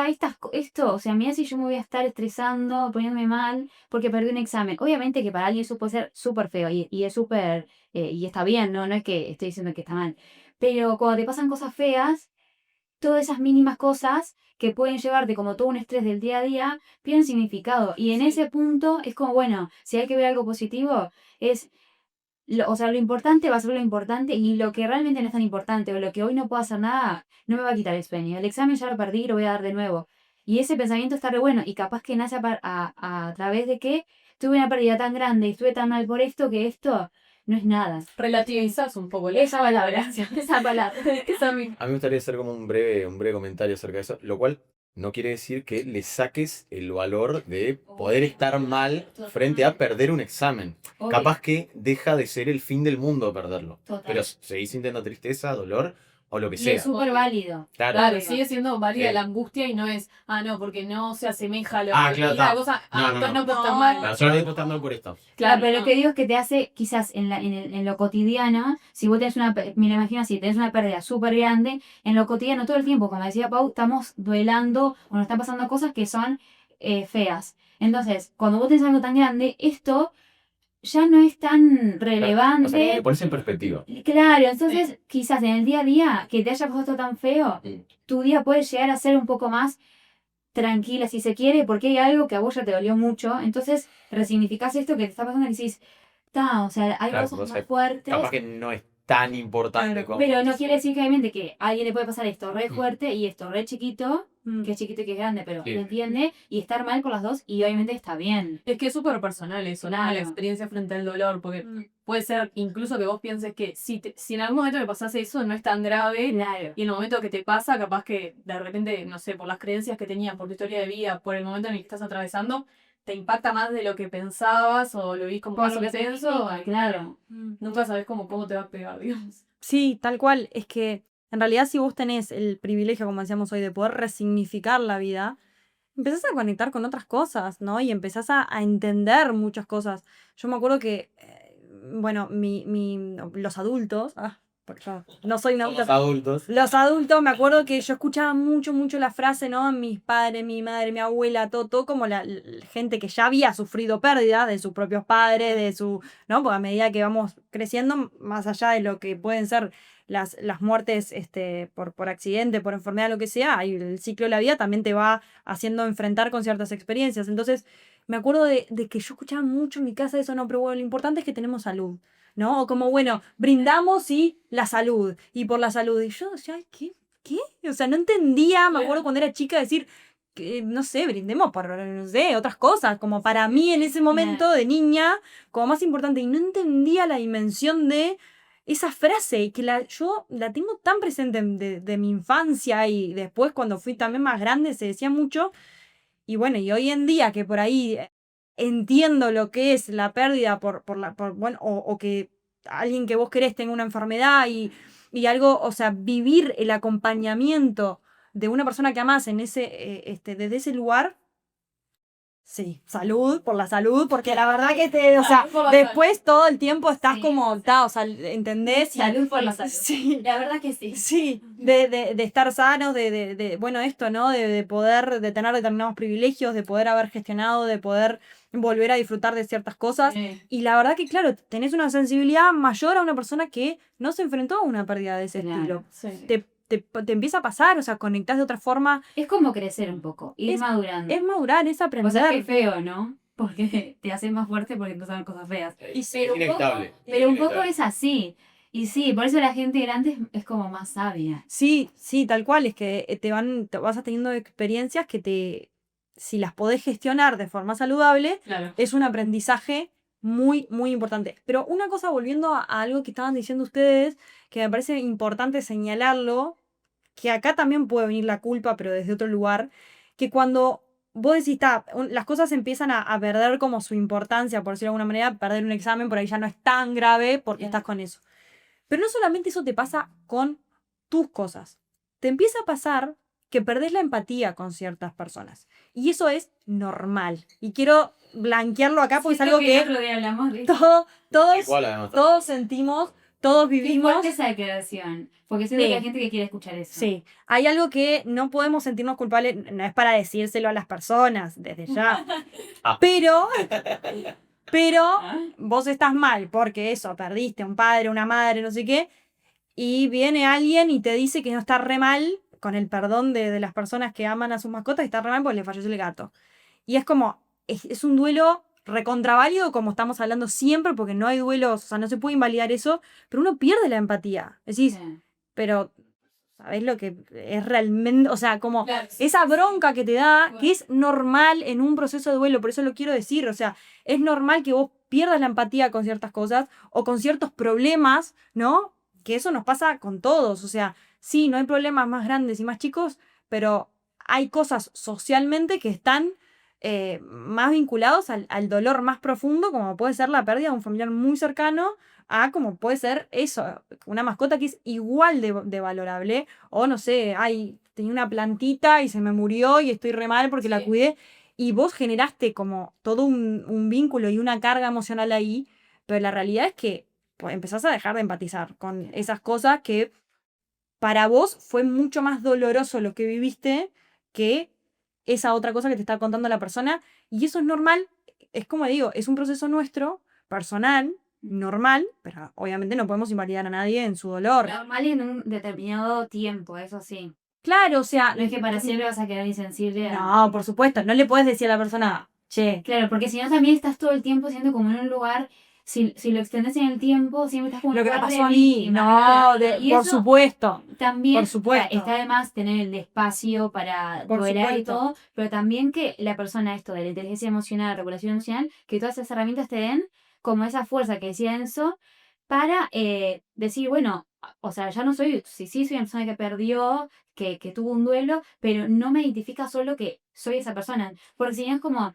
esto, o sea, mira si yo me voy a estar estresando, poniéndome mal, porque perdí un examen. Obviamente que para alguien eso puede ser súper feo, y es súper, y está bien, ¿no? No es que estoy diciendo que está mal. Pero cuando te pasan cosas feas, todas esas mínimas cosas que pueden llevarte como todo un estrés del día a día, pierden significado. Y en ese punto es como, bueno, si hay que ver algo positivo, es o sea, lo importante va a ser lo importante y lo que realmente no es tan importante o lo que hoy no puedo hacer nada, no me va a quitar el sueño. El examen ya lo perdí y lo voy a dar de nuevo. Y ese pensamiento está re bueno y capaz que nace a través de que tuve una pérdida tan grande y estuve tan mal por esto que esto no es nada. Relativizás un poco. Esa palabra, esa palabra. Esa misma. A mí me gustaría hacer como un breve comentario acerca de eso, lo cual no quiere decir que le saques el valor de poder estar mal frente a perder un examen. Obvio. Capaz que deja de ser el fin del mundo perderlo. Total. Pero seguís sintiendo tristeza, dolor o lo que Y es sea. súper válido. Claro, Obvio. sigue siendo válida Sí. la angustia y no es, no, porque no se asemeja a lo Ah, que claro, y la está. cosa, No, no, entonces no. no puedo estar mal. Claro, yo no estoy estando por esto. Claro, pero no. lo que digo es que te hace, quizás en lo cotidiano, si vos tenés me lo imagino así, tenés una pérdida súper grande, en lo cotidiano todo el tiempo, como decía Pau, estamos duelando o nos están pasando cosas que son feas. Entonces, cuando vos tenés algo tan grande, esto ya no es tan relevante. O sea, te pones en perspectiva. Claro, entonces quizás en el día a día, que te haya pasado esto tan feo, tu día puede llegar a ser un poco más tranquila si se quiere, porque hay algo que a vos ya te dolió mucho, entonces resignificás esto que te está pasando y decís, o sea, hay Claro, cosas o sea, más fuertes, Capaz que no es tan importante Claro, como... pero no quiere decir que obviamente que a alguien le puede pasar esto re fuerte y esto re chiquito, que es chiquito y que es grande, pero Sí. lo entiende y estar mal con las dos y obviamente está bien. Es que es súper personal eso, ¿no? La Claro. experiencia frente al dolor, porque Mm. puede ser incluso que vos pienses que si en algún momento me pasase eso no es tan grave, Claro. y en el momento que te pasa, capaz que de repente, no sé, por las creencias que tenías, por tu historia de vida, por el momento en el que estás atravesando, te impacta más de lo que pensabas o lo vís como Por más lo que te intenso. digo, claro. Nunca sabes cómo te va a pegar, digamos. Sí, tal cual. Es que en realidad si vos tenés el privilegio, como decíamos hoy, de poder resignificar la vida, empezás a conectar con otras cosas, ¿no? Y empezás a entender muchas cosas. Yo me acuerdo que, bueno, los adultos, porque yo no soy una Somos adulta, adultos. los adultos, me acuerdo que yo escuchaba mucho, mucho la frase, ¿no? Mis padres, mi madre, mi abuela, todo como la gente que ya había sufrido pérdidas de sus propios padres, ¿no? Porque a medida que vamos creciendo, más allá de lo que pueden ser las muertes por accidente, por enfermedad, lo que sea, y el ciclo de la vida también te va haciendo enfrentar con ciertas experiencias. Entonces, me acuerdo de que yo escuchaba mucho en mi casa eso, no, pero bueno, lo importante es que tenemos salud. ¿No? O como, bueno, brindamos y la salud, y por la salud. Y yo decía, "Ay, ¿qué? O sea, no entendía, me acuerdo cuando era chica decir, que, no sé, brindemos por, no sé, otras cosas, como para mí en ese momento de niña, como más importante, y no entendía la dimensión de esa frase, que yo la tengo tan presente de mi infancia y después cuando fui también más grande se decía mucho, y bueno, y hoy en día que por ahí entiendo lo que es la pérdida bueno, o que alguien que vos querés tenga una enfermedad y algo, o sea, vivir el acompañamiento de una persona que amás en desde ese lugar. Sí, salud, por la salud, porque la verdad que o sea, Salud por la después todo el tiempo estás Sí. como, o sea, ¿entendés? Salud por la salud. Sí, La verdad que sí. sí, de estar sanos, bueno, esto, ¿no? De poder, de tener determinados privilegios, de poder haber gestionado, de poder volver a disfrutar de ciertas cosas. Sí. Y la verdad que, claro, tenés una sensibilidad mayor a una persona que no se enfrentó a una pérdida de ese Claro. estilo. Te empieza a pasar, o sea, conectás de otra forma. Es como crecer un poco, ir madurando. Es madurar, es aprender. O sea, que feo, ¿no? Porque te hace más fuerte porque no saben cosas feas. Y Pero un poco, Inevitable. pero un poco es así. Y sí, por eso la gente grande es como más sabia. Sí, tal cual, es que te vas teniendo experiencias que si las podés gestionar de forma saludable, Claro. es un aprendizaje muy, muy importante. Pero una cosa, volviendo a algo que estaban diciendo ustedes, que me parece importante señalarlo, que acá también puede venir la culpa, pero desde otro lugar, que cuando vos decís, las cosas empiezan a perder como su importancia, por decirlo de alguna manera, perder un examen por ahí ya no es tan grave porque estás con eso. Pero no solamente eso te pasa con tus cosas. Te empieza a pasar que perdés la empatía con ciertas personas. Y eso es normal. Y quiero blanquearlo acá porque es algo que el otro día hablamos de eso. Igual, además. todos sentimos, todos Qué vivimos. fuerte esa declaración. Porque siento Sí. que hay gente que quiere escuchar eso. Sí, hay algo que no podemos sentirnos culpables, no es para decírselo a las personas desde ya. Pero vos estás mal porque eso, perdiste un padre, una madre, no sé qué, y viene alguien y te dice que no está re mal, con el perdón de las personas que aman a sus mascotas, está re mal porque le falleció el gato. Y es como, es un duelo recontraválido, como estamos hablando siempre, porque no hay duelos, o sea, no se puede invalidar eso, pero uno pierde la empatía. Decís, Sí. pero ¿sabés lo que es realmente? O sea, como Claro. esa bronca que te da, que es normal en un proceso de duelo, por eso lo quiero decir, o sea, es normal que vos pierdas la empatía con ciertas cosas o con ciertos problemas, ¿no? Que eso nos pasa con todos, o sea, sí, no hay problemas más grandes y más chicos, pero hay cosas socialmente que están más vinculados al dolor más profundo, como puede ser la pérdida de un familiar muy cercano, a como puede ser eso, una mascota que es igual de valorable, o no sé, tenía una plantita y se me murió y estoy re mal porque la Sí. cuidé, y vos generaste como todo un vínculo y una carga emocional ahí, pero la realidad es que pues, empezás a dejar de empatizar con esas cosas que para vos fue mucho más doloroso lo que viviste que esa otra cosa que te está contando la persona, y eso es normal, es como digo, es un proceso nuestro, personal, normal, pero obviamente no podemos invalidar a nadie en su dolor. Normal en un determinado tiempo, eso sí. Claro, o sea, No es que para siempre vas a quedar insensible. no, por supuesto, no le puedes decir a la persona, che, Claro, porque si no también estás todo el tiempo siendo como en un lugar si lo extendes en el tiempo, siempre estás como Lo que me lugar de pasó a mí, víctima, no, ¿verdad? Y por eso supuesto. también, por supuesto. está de más tener el espacio para Por tolerar y supuesto. todo, pero también que la persona, esto de la inteligencia emocional, regulación emocional, que todas esas herramientas te den como esa fuerza que decía Enzo, para decir, bueno, o sea, ya no soy, sí soy una persona que perdió, que tuvo un duelo, pero no me identifica solo que soy esa persona, porque si no es como,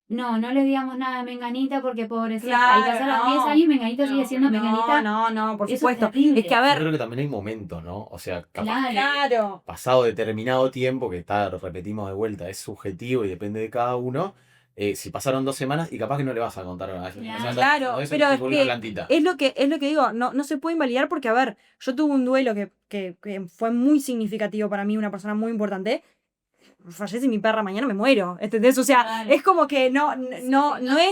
no le digamos nada a Menganita porque pobrecita, y Claro, pasaron 10 no. años y Menganita sigue siendo Menganita. No, por Eso es supuesto. terrible. Es que, a Yo ver, creo que también hay momentos, ¿no? O sea, capaz Claro. pasado determinado tiempo, que está, repetimos de vuelta, es subjetivo y depende de cada uno. Si pasaron 2 semanas y capaz que no le vas a contar a esa persona. Claro, Eso pero te es vuelve que plantita. es lo que digo, no se puede invalidar porque, a ver, yo tuve un duelo que fue muy significativo para mí, una persona muy importante. Fallece mi perra, mañana me muero, ¿entendés? O sea, Claro. es como que no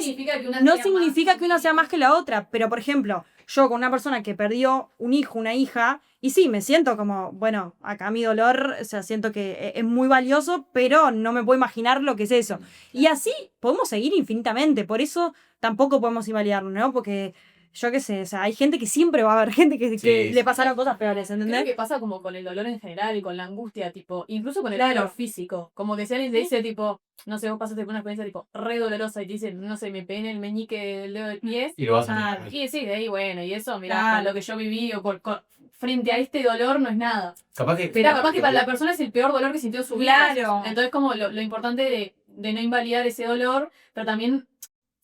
significa que una no sea significa más que una sea más que la otra, pero por ejemplo, yo con una persona que perdió un hijo, una hija, y sí, me siento como, bueno, acá mi dolor, o sea, siento que es muy valioso, pero no me puedo imaginar lo que es eso. Y así podemos seguir infinitamente, por eso tampoco podemos invalidarlo, ¿no? Porque yo qué sé, o sea, hay gente que siempre va a haber gente que Sí, le sí. pasaron cosas peores, Creo ¿entendés? que pasa como con el dolor en general y con la angustia, tipo, incluso con el Claro. dolor físico. Como que si alguien te dice, tipo, no sé, vos pasaste por una experiencia, tipo, re dolorosa y te dicen, no sé, me pegué en el meñique del dedo del pie. Y lo vas a Claro. negar. Y sí, de ahí, bueno, y eso, mirá, Claro. para lo que yo viví o frente a este dolor no es nada. Capaz que. Pero capaz que para la persona es el peor dolor que sintió en su vida. Claro. Entonces, como lo importante de no invalidar ese dolor, pero también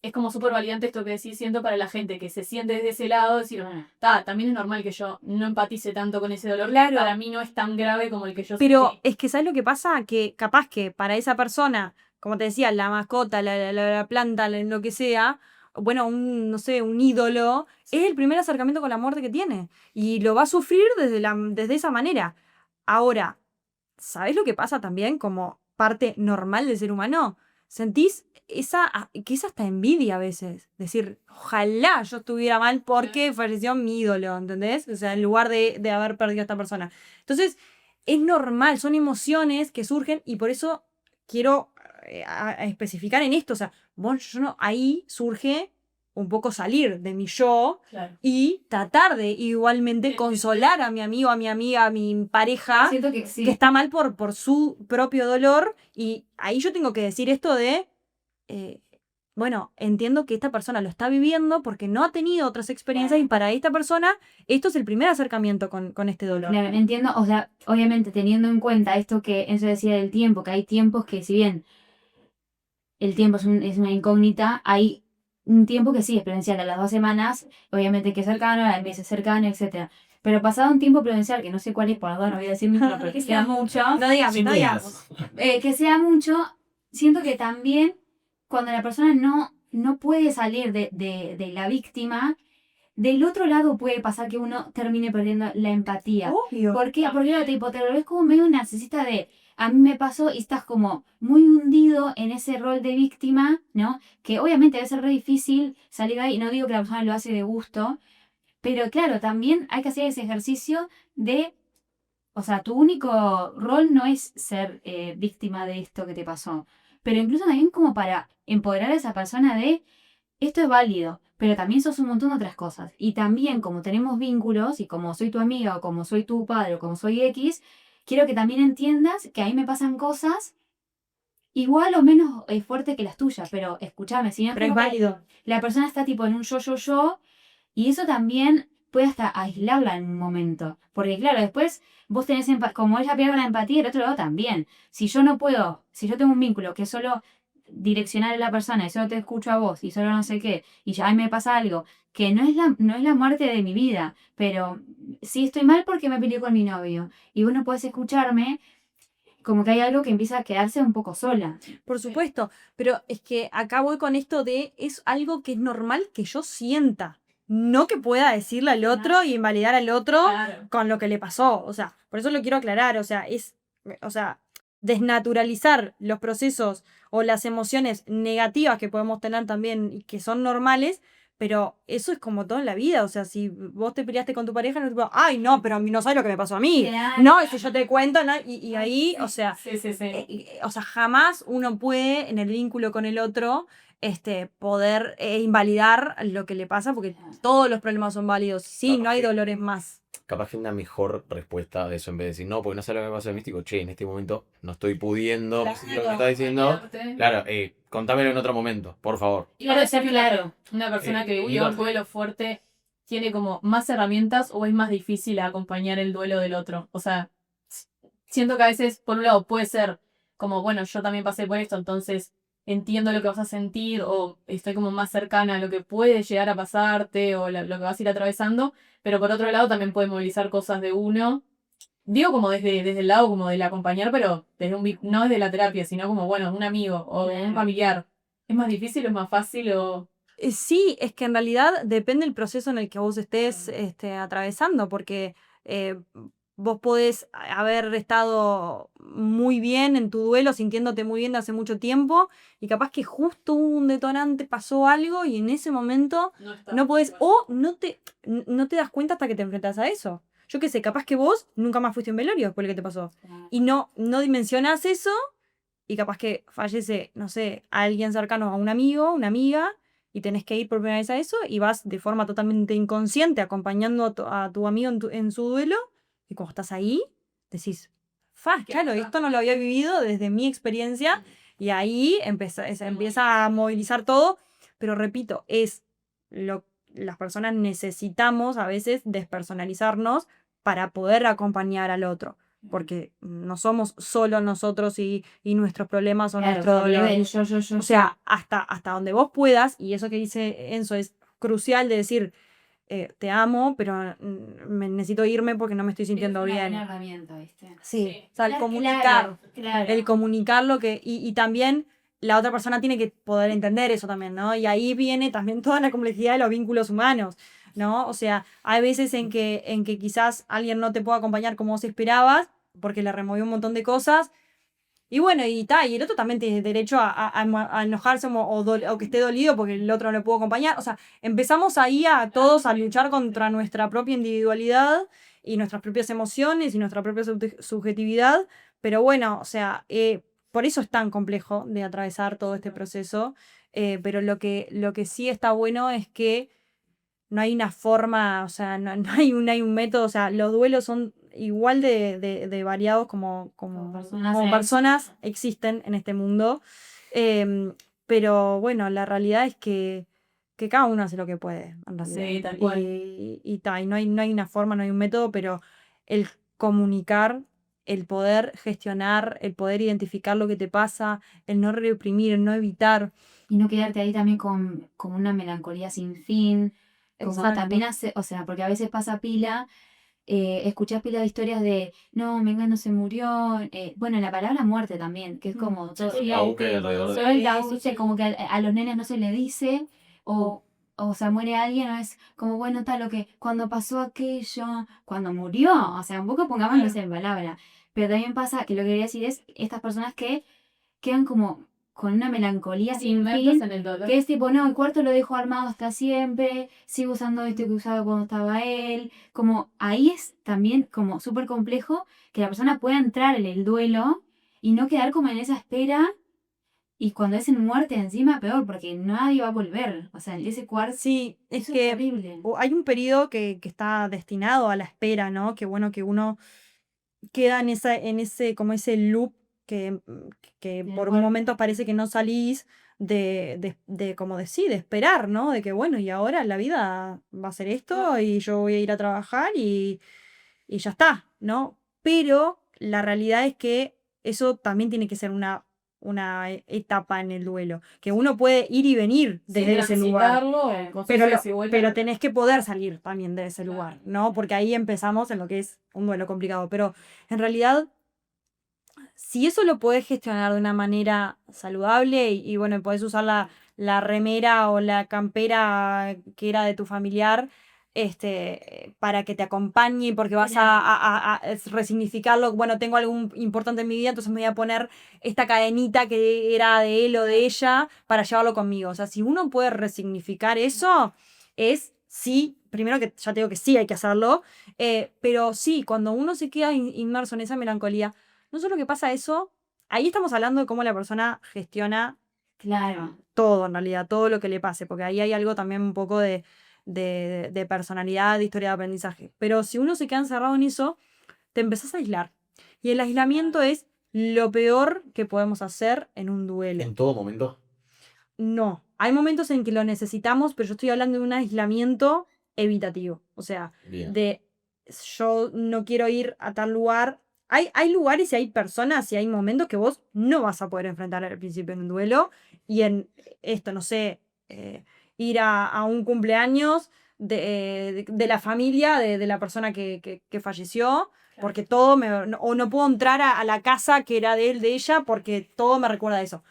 es como súper validante esto que decís, siento para la gente que se siente desde ese lado, decir, también es normal que yo no empatice tanto con ese dolor. Claro. Para mí no es tan grave como el que yo Pero sentí. es que, ¿sabes lo que pasa? Que capaz que para esa persona, como te decía, la mascota, la planta, lo que sea, bueno, no sé, un ídolo, es el primer acercamiento con la muerte que tiene. Y lo va a sufrir desde esa manera. Ahora, ¿sabes lo que pasa también como parte normal del ser humano? Sentís que es hasta envidia a veces. Decir, ojalá yo estuviera mal porque falleció mi ídolo, ¿entendés? O sea, en lugar de haber perdido a esta persona. Entonces, es normal, son emociones que surgen y por eso quiero a especificar en esto. O sea, ahí surge un poco salir de mi yo Claro. y tratar de igualmente consolar a mi amigo, a mi amiga, a mi pareja Siento que sí. que está mal por su propio dolor. Y ahí yo tengo que decir esto de, bueno, entiendo que esta persona lo está viviendo porque no ha tenido otras experiencias y para esta persona esto es el primer acercamiento con este dolor. Claro, entiendo, o sea, obviamente teniendo en cuenta esto que Enzo decía del tiempo, que hay tiempos que si bien el tiempo es una incógnita, hay un tiempo que sí es prudencial, a las 2 semanas, obviamente que es cercano, al mes es cercano, etc. Pero pasado un tiempo prudencial, que no sé cuál es, por las dos no voy a decir mucho, pero que sea mucho, No digamos, Sin no digamos. dudas. que sea mucho, siento que también cuando la persona no puede salir de la víctima, del otro lado puede pasar que uno termine perdiendo la empatía. Obvio. ¿Por qué? Porque tipo, te lo ves como medio narcisista de, a mí me pasó y estás como muy hundido en ese rol de víctima, ¿no? Que obviamente debe ser re difícil salir de ahí, no digo que la persona lo hace de gusto, pero claro, también hay que hacer ese ejercicio de, o sea, tu único rol no es ser víctima de esto que te pasó, pero incluso también como para empoderar a esa persona de, esto es válido, pero también sos un montón de otras cosas. Y también como tenemos vínculos, y como soy tu amiga, o como soy tu padre, o como soy X, quiero que también entiendas que a mí me pasan cosas igual o menos fuerte que las tuyas, pero escúchame, si no Pero es como que válido. la persona está tipo en un yo, y eso también puede hasta aislarla en un momento. Porque claro, después vos tenés, como ella pierde la empatía, el otro lado también. Si yo no puedo, si yo tengo un vínculo que es solo direccionar a la persona y solo te escucho a vos y solo no sé qué, y ya a mí me pasa algo, que no es la muerte de mi vida, pero sí estoy mal porque me peleé con mi novio, y vos no podés escucharme, como que hay algo que empieza a quedarse un poco sola. Por supuesto, pero es que acá voy con esto de es algo que es normal que yo sienta, no que pueda decirle al otro y invalidar al otro Claro. con lo que le pasó. O sea, por eso lo quiero aclarar, o sea, desnaturalizar los procesos o las emociones negativas que podemos tener también y que son normales, pero eso es como todo en la vida. O sea, si vos te peleaste con tu pareja, no te puedo, ay, no, pero no sabes lo que me pasó a mí. Claro. No, si yo te cuento, ¿no? Y ahí, o sea, Sí. o sea, jamás uno puede en el vínculo con el otro poder invalidar lo que le pasa, porque todos los problemas son válidos. Sí, no hay dolores más. Capaz que una mejor respuesta de eso, en vez de decir, no, porque no sé lo que me pasa en místico, che, en este momento no estoy pudiendo, lo que me está diciendo, claro, contámelo en otro momento, por favor. Y ahora ser claro, una persona que vivió un duelo fuerte tiene como más herramientas o es más difícil acompañar el duelo del otro. O sea, siento que a veces, por un lado, puede ser como, bueno, yo también pasé por esto, entonces entiendo lo que vas a sentir o estoy como más cercana a lo que puede llegar a pasarte o lo que vas a ir atravesando, pero por otro lado también puede movilizar cosas de uno. Digo como desde el lado como del acompañar, pero no desde la terapia, sino como, bueno, un amigo o un familiar. ¿Es más difícil o es más fácil o...? Sí, es que en realidad depende del proceso en el que vos estés atravesando, porque vos podés haber estado muy bien en tu duelo, sintiéndote muy bien de hace mucho tiempo, y capaz que justo hubo un detonante, pasó algo, y en ese momento no podés, o no te das cuenta hasta que te enfrentas a eso. Yo qué sé, capaz que vos nunca más fuiste a un velorio después de lo que te pasó, y no dimensionás eso, y capaz que fallece, no sé, alguien cercano a un amigo, una amiga, y tenés que ir por primera vez a eso y vas de forma totalmente inconsciente acompañando a tu amigo en su duelo, y cuando estás ahí decís, claro, esto no lo había vivido desde mi experiencia, y ahí empieza a movilizar todo, pero repito, las personas necesitamos a veces despersonalizarnos para poder acompañar al otro, porque no somos solo nosotros y nuestros problemas o nuestro dolor. O sea, hasta donde vos puedas, y eso que dice Enzo es crucial de decir, te amo, pero necesito irme porque no me estoy sintiendo bien. Es una buena herramienta, ¿viste? Sí, o sea, el comunicar. Claro. El comunicar lo que... Y también la otra persona tiene que poder entender eso también, ¿no? Y ahí viene también toda la complejidad de los vínculos humanos, ¿no? O sea, hay veces en que quizás alguien no te pueda acompañar como vos esperabas, porque le removió un montón de cosas. Y bueno, y el otro también tiene derecho a enojarse o que esté dolido porque el otro no le pudo acompañar. O sea, empezamos ahí a todos a luchar contra nuestra propia individualidad y nuestras propias emociones y nuestra propia subjetividad. Pero bueno, o sea, por eso es tan complejo de atravesar todo este proceso. Pero lo que sí está bueno es que no hay una forma, o sea, no hay un método, o sea, los duelos son igual de variados como personas existen en este mundo. Pero bueno, la realidad es que cada uno hace lo que puede, en realidad. Sí, tal cual. Y no hay una forma, no hay un método, pero el comunicar, el poder gestionar, el poder identificar lo que te pasa, el no reprimir, el no evitar. Y no quedarte ahí también con una melancolía sin fin. Como Exacto. también o sea, porque a veces pasa pila, escuchás pila de historias de, no, Mengano se murió. Bueno, la palabra muerte también, que es como todo El auge alrededor de- todo el caos, ¿viste? Como que a los nenes no se le dice, o sea, muere alguien, o es como, bueno, tal, lo que cuando pasó aquello, cuando murió, o sea, un poco pongámoslo en palabra. Pero también pasa que lo que quería decir es estas personas que quedan como con una melancolía sin Inmersos fin, en el dolor. que es tipo, no, el cuarto lo dejo armado hasta siempre, sigo usando esto que usaba cuando estaba él. Como ahí es también como súper complejo que la persona pueda entrar en el duelo y no quedar como en esa espera. Y cuando es en muerte encima, peor, porque nadie va a volver. O sea, ese cuarto Sí, es eso que terrible. hay un periodo que está destinado a la espera, ¿no? Que bueno, que uno queda en ese, como ese loop que Del por un cuerpo. momento parece que no salís como de esperar, ¿no? De que bueno, y ahora la vida va a ser esto y yo voy a ir a trabajar y ya está, ¿no? Pero la realidad es que eso también tiene que ser una etapa en el duelo, que uno puede ir y venir desde ese lugar. Pero tenés que poder salir también de ese lugar, ¿no? Porque ahí empezamos en lo que es un duelo complicado. Pero en realidad, si eso lo podés gestionar de una manera saludable y bueno, podés usar la remera o la campera que era de tu familiar, para que te acompañe, porque vas a resignificarlo. Bueno, tengo algo importante en mi vida, entonces me voy a poner esta cadenita que era de él o de ella para llevarlo conmigo. O sea, si uno puede resignificar eso, sí, primero que ya te digo que sí hay que hacerlo, pero sí, cuando uno se queda inmerso en esa melancolía, no solo que pasa eso, ahí estamos hablando de cómo la persona gestiona Claro. todo en realidad, todo lo que le pase, porque ahí hay algo también un poco de personalidad, de historia de aprendizaje. Pero si uno se queda encerrado en eso, te empezás a aislar. Y el aislamiento es lo peor que podemos hacer en un duelo. En todo momento. No, hay momentos en que lo necesitamos, pero yo estoy hablando de un aislamiento evitativo. O sea, Bien. de yo no quiero ir a tal lugar. Hay lugares y hay personas y hay momentos que vos no vas a poder enfrentar al principio en un duelo. Y en esto, no sé, ir a un cumpleaños de la familia de la persona que falleció. Porque todo o no puedo entrar a la casa que era de él, de ella, porque todo me recuerda a eso.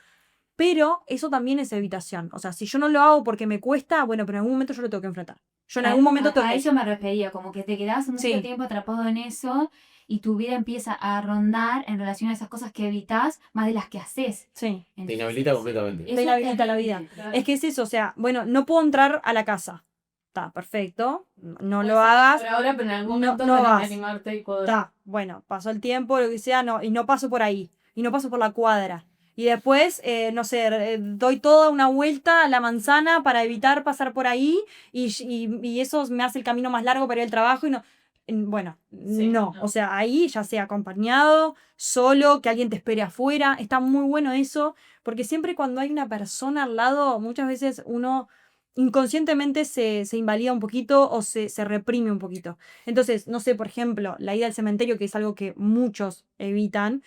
Pero eso también es evitación. O sea, si yo no lo hago porque me cuesta, bueno, pero en algún momento yo lo tengo que enfrentar. Yo en algún momento tengo A que... eso me refería, como que te quedás mucho Sí. tiempo atrapado en eso y tu vida empieza a rondar en relación a esas cosas que evitas más de las que haces. Sí. Te inhabilita completamente. Eso Te es inhabilita la vida. terrible. Es que es eso, o sea, bueno, no puedo entrar a la casa. Está, perfecto. No Puede lo ser hagas. por ahora, pero en algún No- momento no tenés vas. que animarte y poder. Está, bueno, pasó el tiempo, lo que sea, no, y no paso por ahí. Y no paso por la cuadra. Y después, no sé, doy toda una vuelta a la manzana para evitar pasar por ahí y eso me hace el camino más largo para ir al trabajo y no. Bueno, Sí, no. no. O sea, ahí ya sea acompañado, solo, que alguien te espere afuera. Está muy bueno eso, porque siempre cuando hay una persona al lado, muchas veces uno inconscientemente se invalida un poquito o se reprime un poquito. Entonces, no sé, por ejemplo, la ida al cementerio, que es algo que muchos evitan,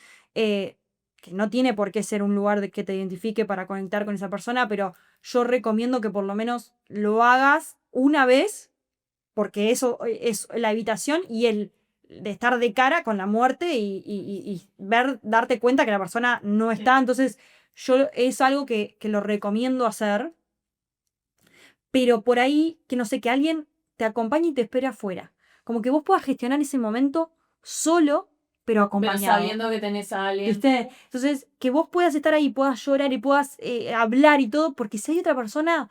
que no tiene por qué ser un lugar de que te identifique para conectar con esa persona, pero yo recomiendo que por lo menos lo hagas una vez, porque eso es la evitación y el de estar de cara con la muerte y darte cuenta que la persona no está. Entonces, yo es algo que lo recomiendo hacer, pero por ahí, que no sé, que alguien te acompañe y te espere afuera. Como que vos puedas gestionar ese momento solo, pero Pero acompañado. sabiendo que tenés a alguien. ¿Viste? Entonces, que vos puedas estar ahí, puedas llorar y puedas hablar y todo, porque si hay otra persona,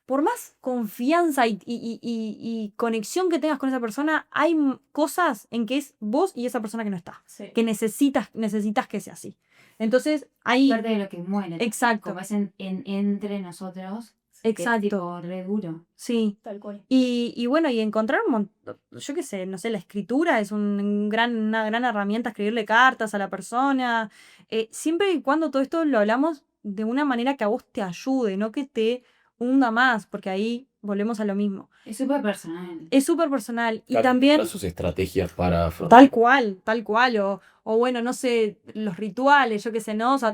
por más confianza y conexión que tengas con esa persona, hay cosas en que es vos y esa persona que no está, Sí. que necesitas que sea así. Entonces, ahí... Parte de lo que muere. Exacto, Como es entre nosotros. Que es exacto. tipo re duro. Sí. Tal cual. Y bueno, y encontrar un montón, yo qué sé, no sé, la escritura es una gran herramienta, escribirle cartas a la persona, siempre y cuando todo esto lo hablamos de una manera que a vos te ayude, no que te hunda más, porque ahí volvemos a lo mismo. Es súper personal. Es súper personal. Y Cada- también, sus estrategias para afrontar. tal cual, o bueno, no sé, los rituales, yo qué sé, ¿no? O sea,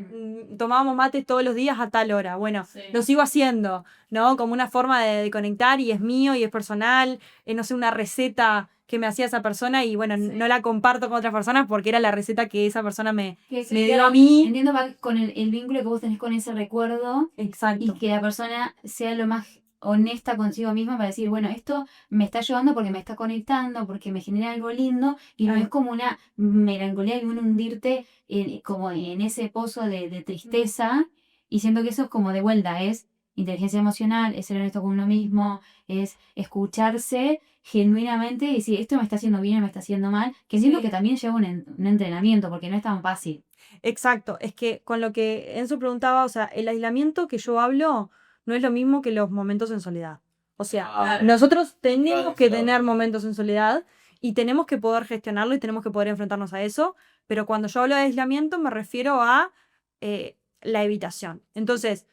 tomábamos mates todos los días a tal hora. Bueno, Sí. lo sigo haciendo, ¿no? Como una forma de conectar y es mío y es personal, no sé, una receta que me hacía esa persona y bueno, Sí. no la comparto con otras personas porque era la receta que esa persona me Que dio a mí. Entiendo va con el vínculo que vos tenés con ese recuerdo Exacto. y que la persona sea lo más honesta consigo misma para decir, bueno, esto me está ayudando porque me está conectando, porque me genera algo lindo y no Ay. es como una melancolía y un hundirte como en ese pozo de tristeza y siento que eso es como de vuelta, es inteligencia emocional, es ser honesto con uno mismo, es escucharse genuinamente y decir, esto me está haciendo bien o me está haciendo mal, que entiendo Sí. que también lleva un entrenamiento porque no es tan fácil. Exacto, es que con lo que Enzo preguntaba, o sea, el aislamiento que yo hablo no es lo mismo que los momentos en soledad. O sea, Ah, nosotros tenemos que claro. tener momentos en soledad y tenemos que poder gestionarlo y tenemos que poder enfrentarnos a eso, pero cuando yo hablo de aislamiento me refiero a la evitación. Entonces,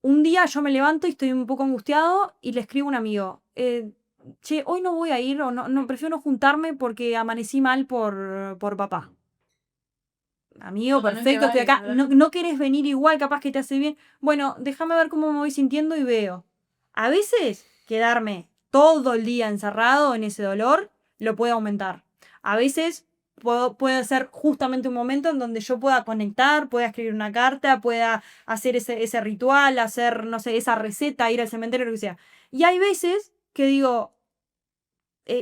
un día yo me levanto y estoy un poco angustiado y le escribo a un amigo, che, hoy no voy a ir o no prefiero no juntarme porque amanecí mal por papá. Amigo, Totalmente perfecto, estoy acá. válido, No querés venir igual, capaz que te hace bien. Bueno, déjame ver cómo me voy sintiendo y veo. A veces quedarme todo el día encerrado en ese dolor lo puede aumentar. A veces puede ser justamente un momento en donde yo pueda conectar, pueda escribir una carta, pueda hacer ese ritual, hacer, no sé, esa receta, ir al cementerio, lo que sea. Y hay veces que digo,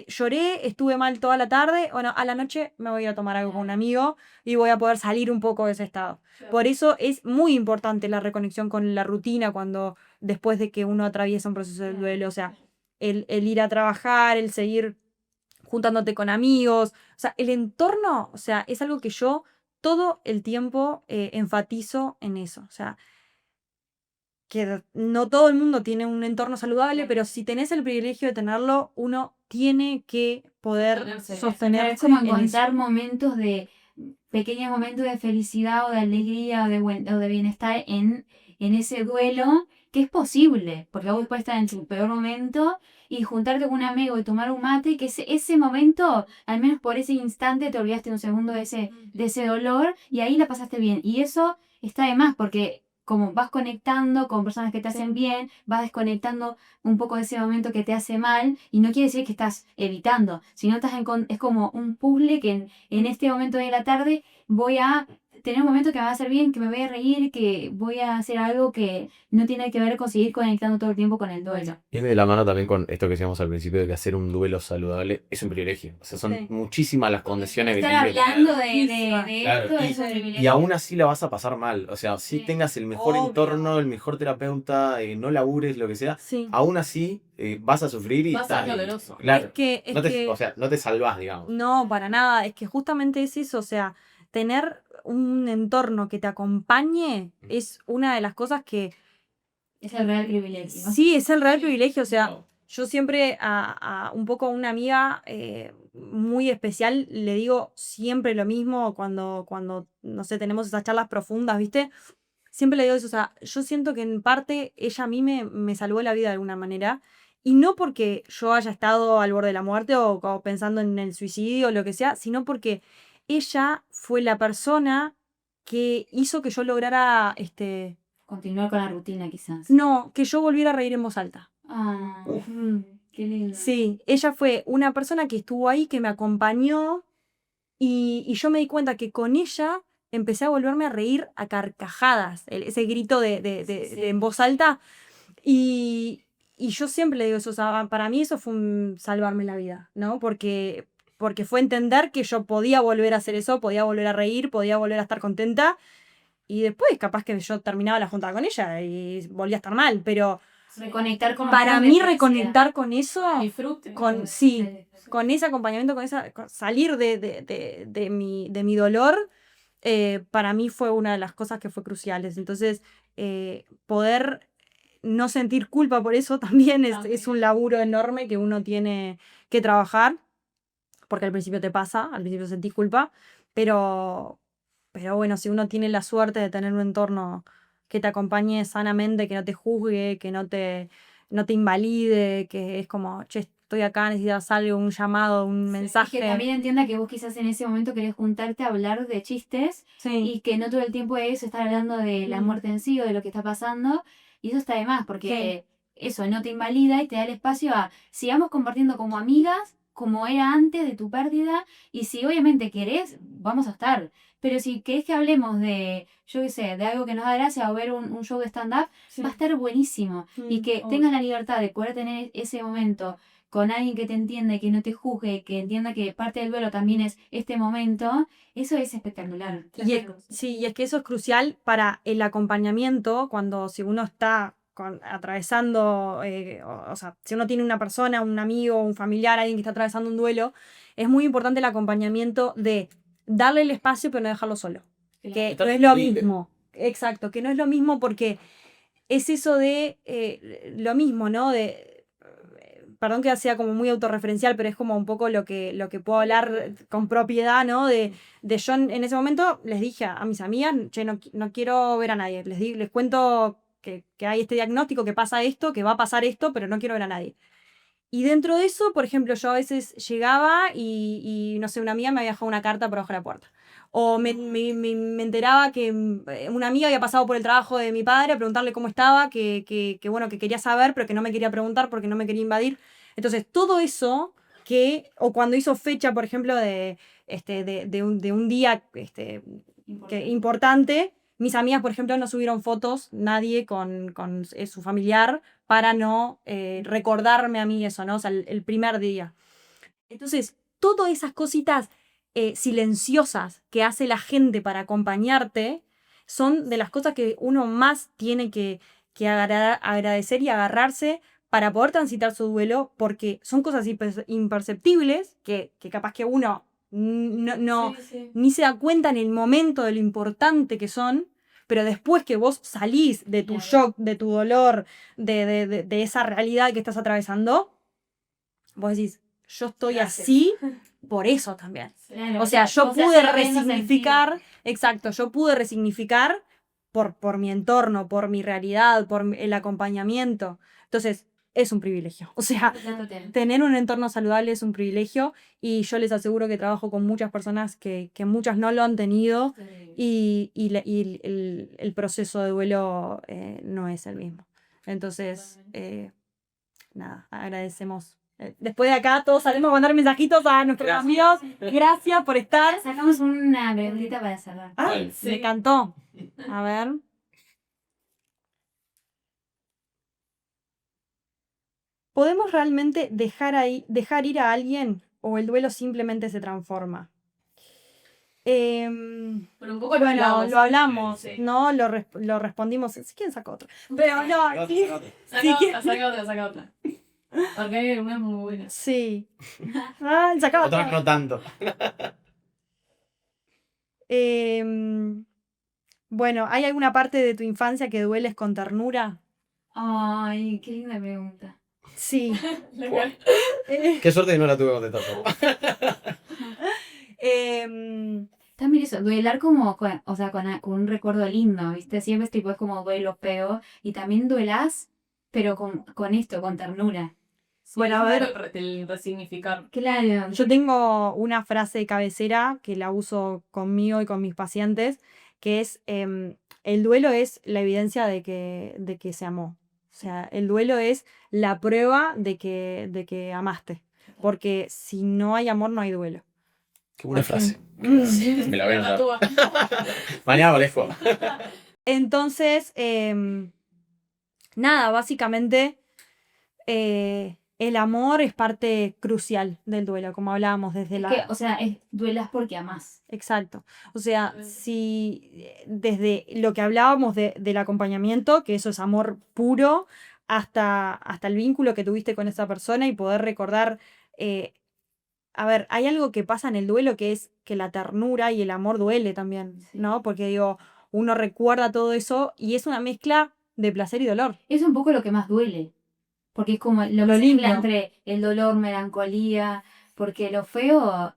lloré, estuve mal toda la tarde, bueno, a la noche me voy a ir a tomar algo con un amigo y voy a poder salir un poco de ese estado. Por eso es muy importante la reconexión con la rutina cuando después de que uno atraviesa un proceso de duelo, o sea, el ir a trabajar, el seguir juntándote con amigos, o sea, el entorno, o sea, es algo que yo todo el tiempo enfatizo en eso, o sea, que no todo el mundo tiene un entorno saludable, pero si tenés el privilegio de tenerlo, uno tiene que poder Sostenerse. sostenerse. Es como en eso. encontrar pequeños momentos de felicidad o de alegría o de bienestar en ese duelo, que es posible, porque vos puedes estar en tu peor momento y juntarte con un amigo y tomar un mate, que ese momento, al menos por ese instante, te olvidaste un segundo de ese dolor y ahí la pasaste bien. Y eso está de más, porque como vas conectando con personas que te hacen bien, vas desconectando un poco de ese momento que te hace mal, y no quiere decir que estás evitando, sino es como un puzzle que en este momento de la tarde voy a tener un momento que me va a hacer bien, que me voy a reír, que voy a hacer algo que no tiene que ver con seguir conectando todo el tiempo con el duelo. Viene de la mano también con esto que decíamos al principio de que hacer un duelo saludable es un privilegio. O sea, son Sí. muchísimas las condiciones que Estar tiene que hablando tener. de Claro, esto y- es un privilegio. Y aún así la vas a pasar mal. O sea, si Sí. tengas el mejor Obvio. entorno, el mejor terapeuta, no labures, lo que sea, Sí. aún así vas a sufrir y Vas a ser y- doloroso. Claro. Es que, O sea, no te salvás, digamos. no, para nada. Es que justamente es eso. O sea, tener un entorno que te acompañe es una de las cosas que Es el real privilegio. sí es el real privilegio. O sea, yo siempre a un poco a una amiga muy especial le digo siempre lo mismo cuando, no sé, tenemos esas charlas profundas, ¿viste? Siempre le digo eso. O sea, yo siento que en parte ella a mí me salvó la vida de alguna manera. Y no porque yo haya estado al borde de la muerte o pensando en el suicidio o lo que sea, sino porque ella fue la persona que hizo que yo lograra, Continuar con la rutina, quizás. no, que yo volviera a reír en voz alta. Ah, Mm. qué lindo. Sí, ella fue una persona que estuvo ahí, que me acompañó y yo me di cuenta que con ella empecé a volverme a reír a carcajadas, ese grito de en voz alta. Y yo siempre le digo eso, o sea, para mí eso fue un salvarme la vida, ¿no? Porque fue entender que yo podía volver a hacer eso, podía volver a reír, podía volver a estar contenta. Y después capaz que yo terminaba la juntada con ella y volvía a estar mal, pero Reconectar con para la mí felicidad. reconectar con eso, Disfrute. con ese acompañamiento, salir de mi dolor, para mí fue una de las cosas que fue cruciales. Entonces, poder no sentir culpa por eso también es un laburo enorme que uno tiene que trabajar, porque al principio te pasa, al principio sentís culpa, pero bueno, si uno tiene la suerte de tener un entorno que te acompañe sanamente, que no te juzgue, que no te invalide, que es como, che, estoy acá, necesitas algo, un llamado, un Y mensaje. que también entienda que vos quizás en ese momento querés juntarte a hablar de chistes Sí. y que no todo el tiempo es estar hablando de la muerte en sí o de lo que está pasando. Y eso está de más, porque eso no te invalida y te da el espacio a sigamos compartiendo como amigas, como era antes de tu pérdida. Y si obviamente querés, vamos a estar. Pero si querés que hablemos de, yo qué sé, de algo que nos da gracia o ver un show de stand-up, va a estar buenísimo. Y que obvio. tengas la libertad de poder tener ese momento con alguien que te entienda y que no te juzgue, que entienda que parte del duelo también es este momento, eso es espectacular. Y es que eso es crucial para el acompañamiento si uno está atravesando, o sea, si uno tiene una persona, un amigo, un familiar, alguien que está atravesando un duelo, es muy importante el acompañamiento de darle el espacio pero no dejarlo solo. Que Estar no es lo libre. mismo. Exacto, que no es lo mismo porque es eso de lo mismo, ¿no? Perdón que sea como muy autorreferencial, pero es como un poco lo que puedo hablar con propiedad, ¿no? De yo en ese momento les dije a mis amigas, che, no quiero ver a nadie. Les cuento que hay este diagnóstico, que pasa esto, que va a pasar esto, pero no quiero ver a nadie. Y dentro de eso, por ejemplo, yo a veces llegaba y no sé, una amiga me había dejado una carta por abajo de la puerta. O me enteraba que una amiga había pasado por el trabajo de mi padre a preguntarle cómo estaba, bueno, que quería saber, pero que no me quería preguntar porque no me quería invadir. Entonces, todo eso o cuando hizo fecha, por ejemplo, de un día importante, mis amigas, por ejemplo, no subieron fotos, nadie con su familiar, para no recordarme a mí eso, ¿no? O sea, el primer día. Entonces, todas esas cositas silenciosas que hace la gente para acompañarte son de las cosas que uno más tiene que agradecer y agarrarse para poder transitar su duelo, porque son cosas imperceptibles que capaz que uno ni se da cuenta en el momento de lo importante que son, pero después que vos salís de tu shock, de tu dolor, de esa realidad que estás atravesando, vos decís, yo estoy así por eso también. Claro, O sea, yo o sea, pude se va viendo resignificar, exacto, yo pude resignificar por mi entorno, por mi realidad, el acompañamiento. Entonces, es un privilegio. O sea, sentido. Total. tener un entorno saludable es un privilegio y yo les aseguro que trabajo con muchas personas que muchas no lo han tenido y el proceso de duelo no es el mismo. Entonces, nada, agradecemos. Después de acá todos salimos a mandar mensajitos a nuestros amigos. Gracias por estar. Sacamos una preguntita para cerrar. Ah, Vale. me encantó. A ver. ¿Podemos realmente dejar ir a alguien o el duelo simplemente se transforma? Pero un poco Bueno, lo hablamos, Sí. ¿no? Lo respondimos. Si quieren, saca otro. Pero no, sí. Saca otra. Porque una es muy buena. Sí. Ah, sacaba Otras todo. no tanto. Bueno, ¿hay alguna parte de tu infancia que dueles con ternura? Ay, qué linda pregunta. Sí. Eh, Qué suerte que no la tuve que contestar. em, También eso, duelar como, o sea, con un recuerdo lindo, ¿viste? Siempre tipo es como duelo feo. Y también duelás, pero con esto, con ternura. Bueno, a ver. El resignificar. Claro. Yo tengo una frase de cabecera que la uso conmigo y con mis pacientes, que es, el duelo es la evidencia de que se amó. O sea, el duelo es la prueba de que amaste. Porque si no hay amor, no hay duelo. Qué buena frase. Mm. Me la voy a anotar. Tatúa. Mañana Valesco. Entonces, nada, básicamente el amor es parte crucial del duelo, como hablábamos desde la... Que, o sea, duelas porque amás. Exacto. O sea, si desde lo que hablábamos del acompañamiento, que eso es amor puro, hasta el vínculo que tuviste con esa persona y poder recordar, a ver, hay algo que pasa en el duelo que es que la ternura y el amor duele también, Sí. ¿no? Porque digo, uno recuerda todo eso y es una mezcla de placer y dolor. Es un poco lo que más duele. Porque es como lo Lo que se mezcla lindo. entre el dolor, melancolía. Porque lo feo,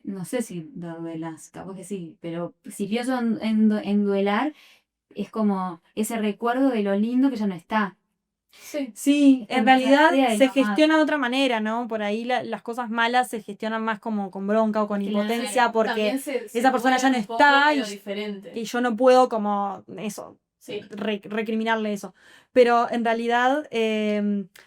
no sé si lo duelas, capaz que sí. Pero si pienso en duelar, es como ese recuerdo de lo lindo que ya no está. Sí. Sí, en Con realidad tragedia y se no gestiona de otra manera, ¿no? Por ahí las cosas malas se gestionan más como con bronca o con Claro. impotencia porque También se esa persona ya no mueve un poco, está pero y diferente. yo no puedo como eso, Sí. recriminarle eso. Pero en realidad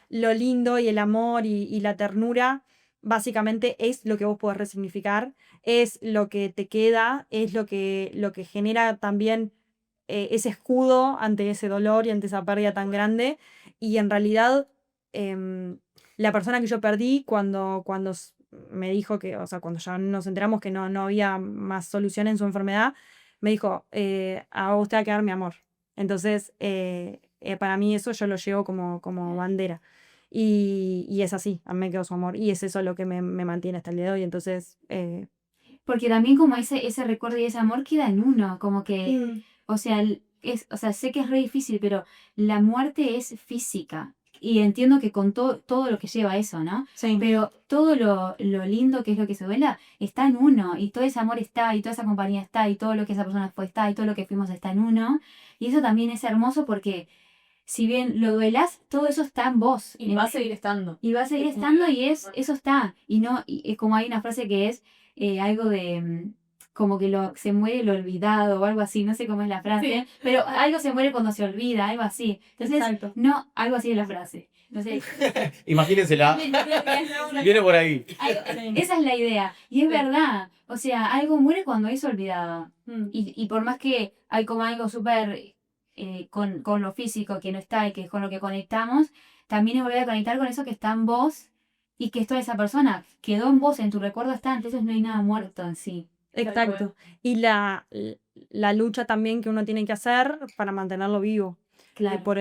lo lindo y el amor y la ternura básicamente es lo que vos podés resignificar, es lo que te queda, es lo que genera también ese escudo ante ese dolor y ante esa pérdida tan grande. Y en realidad la persona que yo perdí cuando me dijo que, o sea, cuando ya nos enteramos que no había más solución en su enfermedad, me dijo, a vos te va a quedar mi amor. Entonces, para mí eso yo lo llevo como bandera. Y es así, a mí me quedó su amor. Y es eso lo que me mantiene hasta el día de hoy. Entonces, Porque también como ese recuerdo y ese amor queda en uno. Como que, o sea, sé que es re difícil, pero la muerte es física. Y entiendo que con todo lo que lleva eso, ¿no? sí. Pero todo lo lindo que es lo que se duela está en uno. Y todo ese amor está, y toda esa compañía está, y todo lo que esa persona fue está, y todo lo que fuimos está en uno. Y eso también es hermoso porque si bien lo duelas, todo eso está en vos. Y va a seguir estando. Y va a seguir estando y eso está. Y no, y es como hay una frase que es algo de como que se muere lo olvidado o algo así, no sé cómo es la frase, Sí. pero algo se muere cuando se olvida, algo así. Entonces, Exacto. no, algo así es la frase. Entonces, Imagínensela. Viene por ahí. esa es la idea. Y es Sí. verdad. O sea, algo muere cuando es olvidado. Mm. Y por más que hay como algo súper con lo físico que no está y que es con lo que conectamos, también es volver a conectar con eso que está en vos y que es toda esa persona. Quedó en vos, en tu recuerdo está, entonces no hay nada muerto en sí. Exacto. Y la lucha también que uno tiene que hacer para mantenerlo vivo. Claro. Por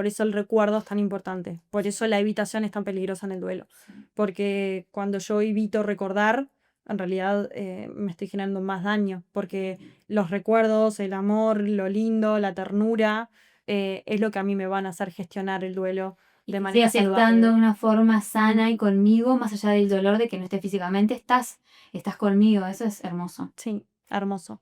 eso el recuerdo es tan importante. Por eso la evitación es tan peligrosa en el duelo. Porque cuando yo evito recordar, en realidad me estoy generando más daño, porque los recuerdos, el amor, lo lindo, la ternura, es lo que a mí me van a hacer gestionar el duelo de Y manera estoy aceptando de saludable. una forma sana y conmigo, más allá del dolor de que no estés físicamente, estás conmigo. Eso es hermoso. Sí, hermoso.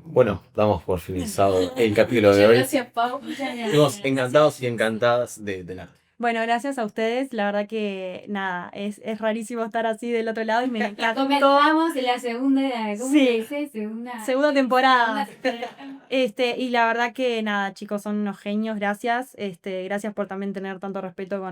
Bueno, damos por finalizado el capítulo de Muchas hoy. gracias, Pau. Estamos encantados y encantadas de tenerte. Bueno, gracias a ustedes. La verdad que nada, es rarísimo estar así del otro lado y me encantó. Comenzamos en la segunda, ¿cómo Sí. se dice? Segunda temporada. temporada. Y la verdad que nada, chicos, son unos genios, gracias. Gracias por también tener tanto respeto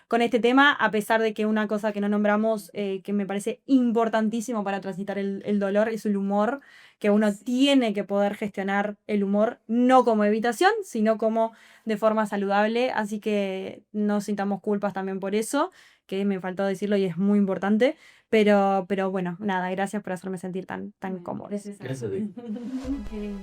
con este tema, a pesar de que una cosa que no nombramos, que me parece importantísimo para transitar el dolor, es el humor, que uno tiene que poder gestionar el humor, no como evitación, sino como de forma saludable. Así que no sintamos culpas también por eso, que me faltó decirlo y es muy importante. Pero bueno, nada, gracias por hacerme sentir tan cómoda. Gracias a ti. Qué lindo.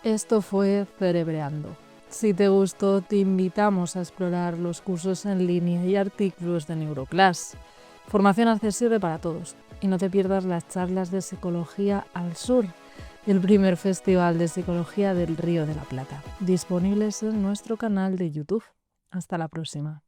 Esto fue Cerebreando. Si te gustó, te invitamos a explorar los cursos en línea y artículos de Neuroclass. Formación accesible para todos. Y no te pierdas las charlas de Psicología al Sur, el primer festival de psicología del Río de la Plata, disponibles en nuestro canal de YouTube. Hasta la próxima.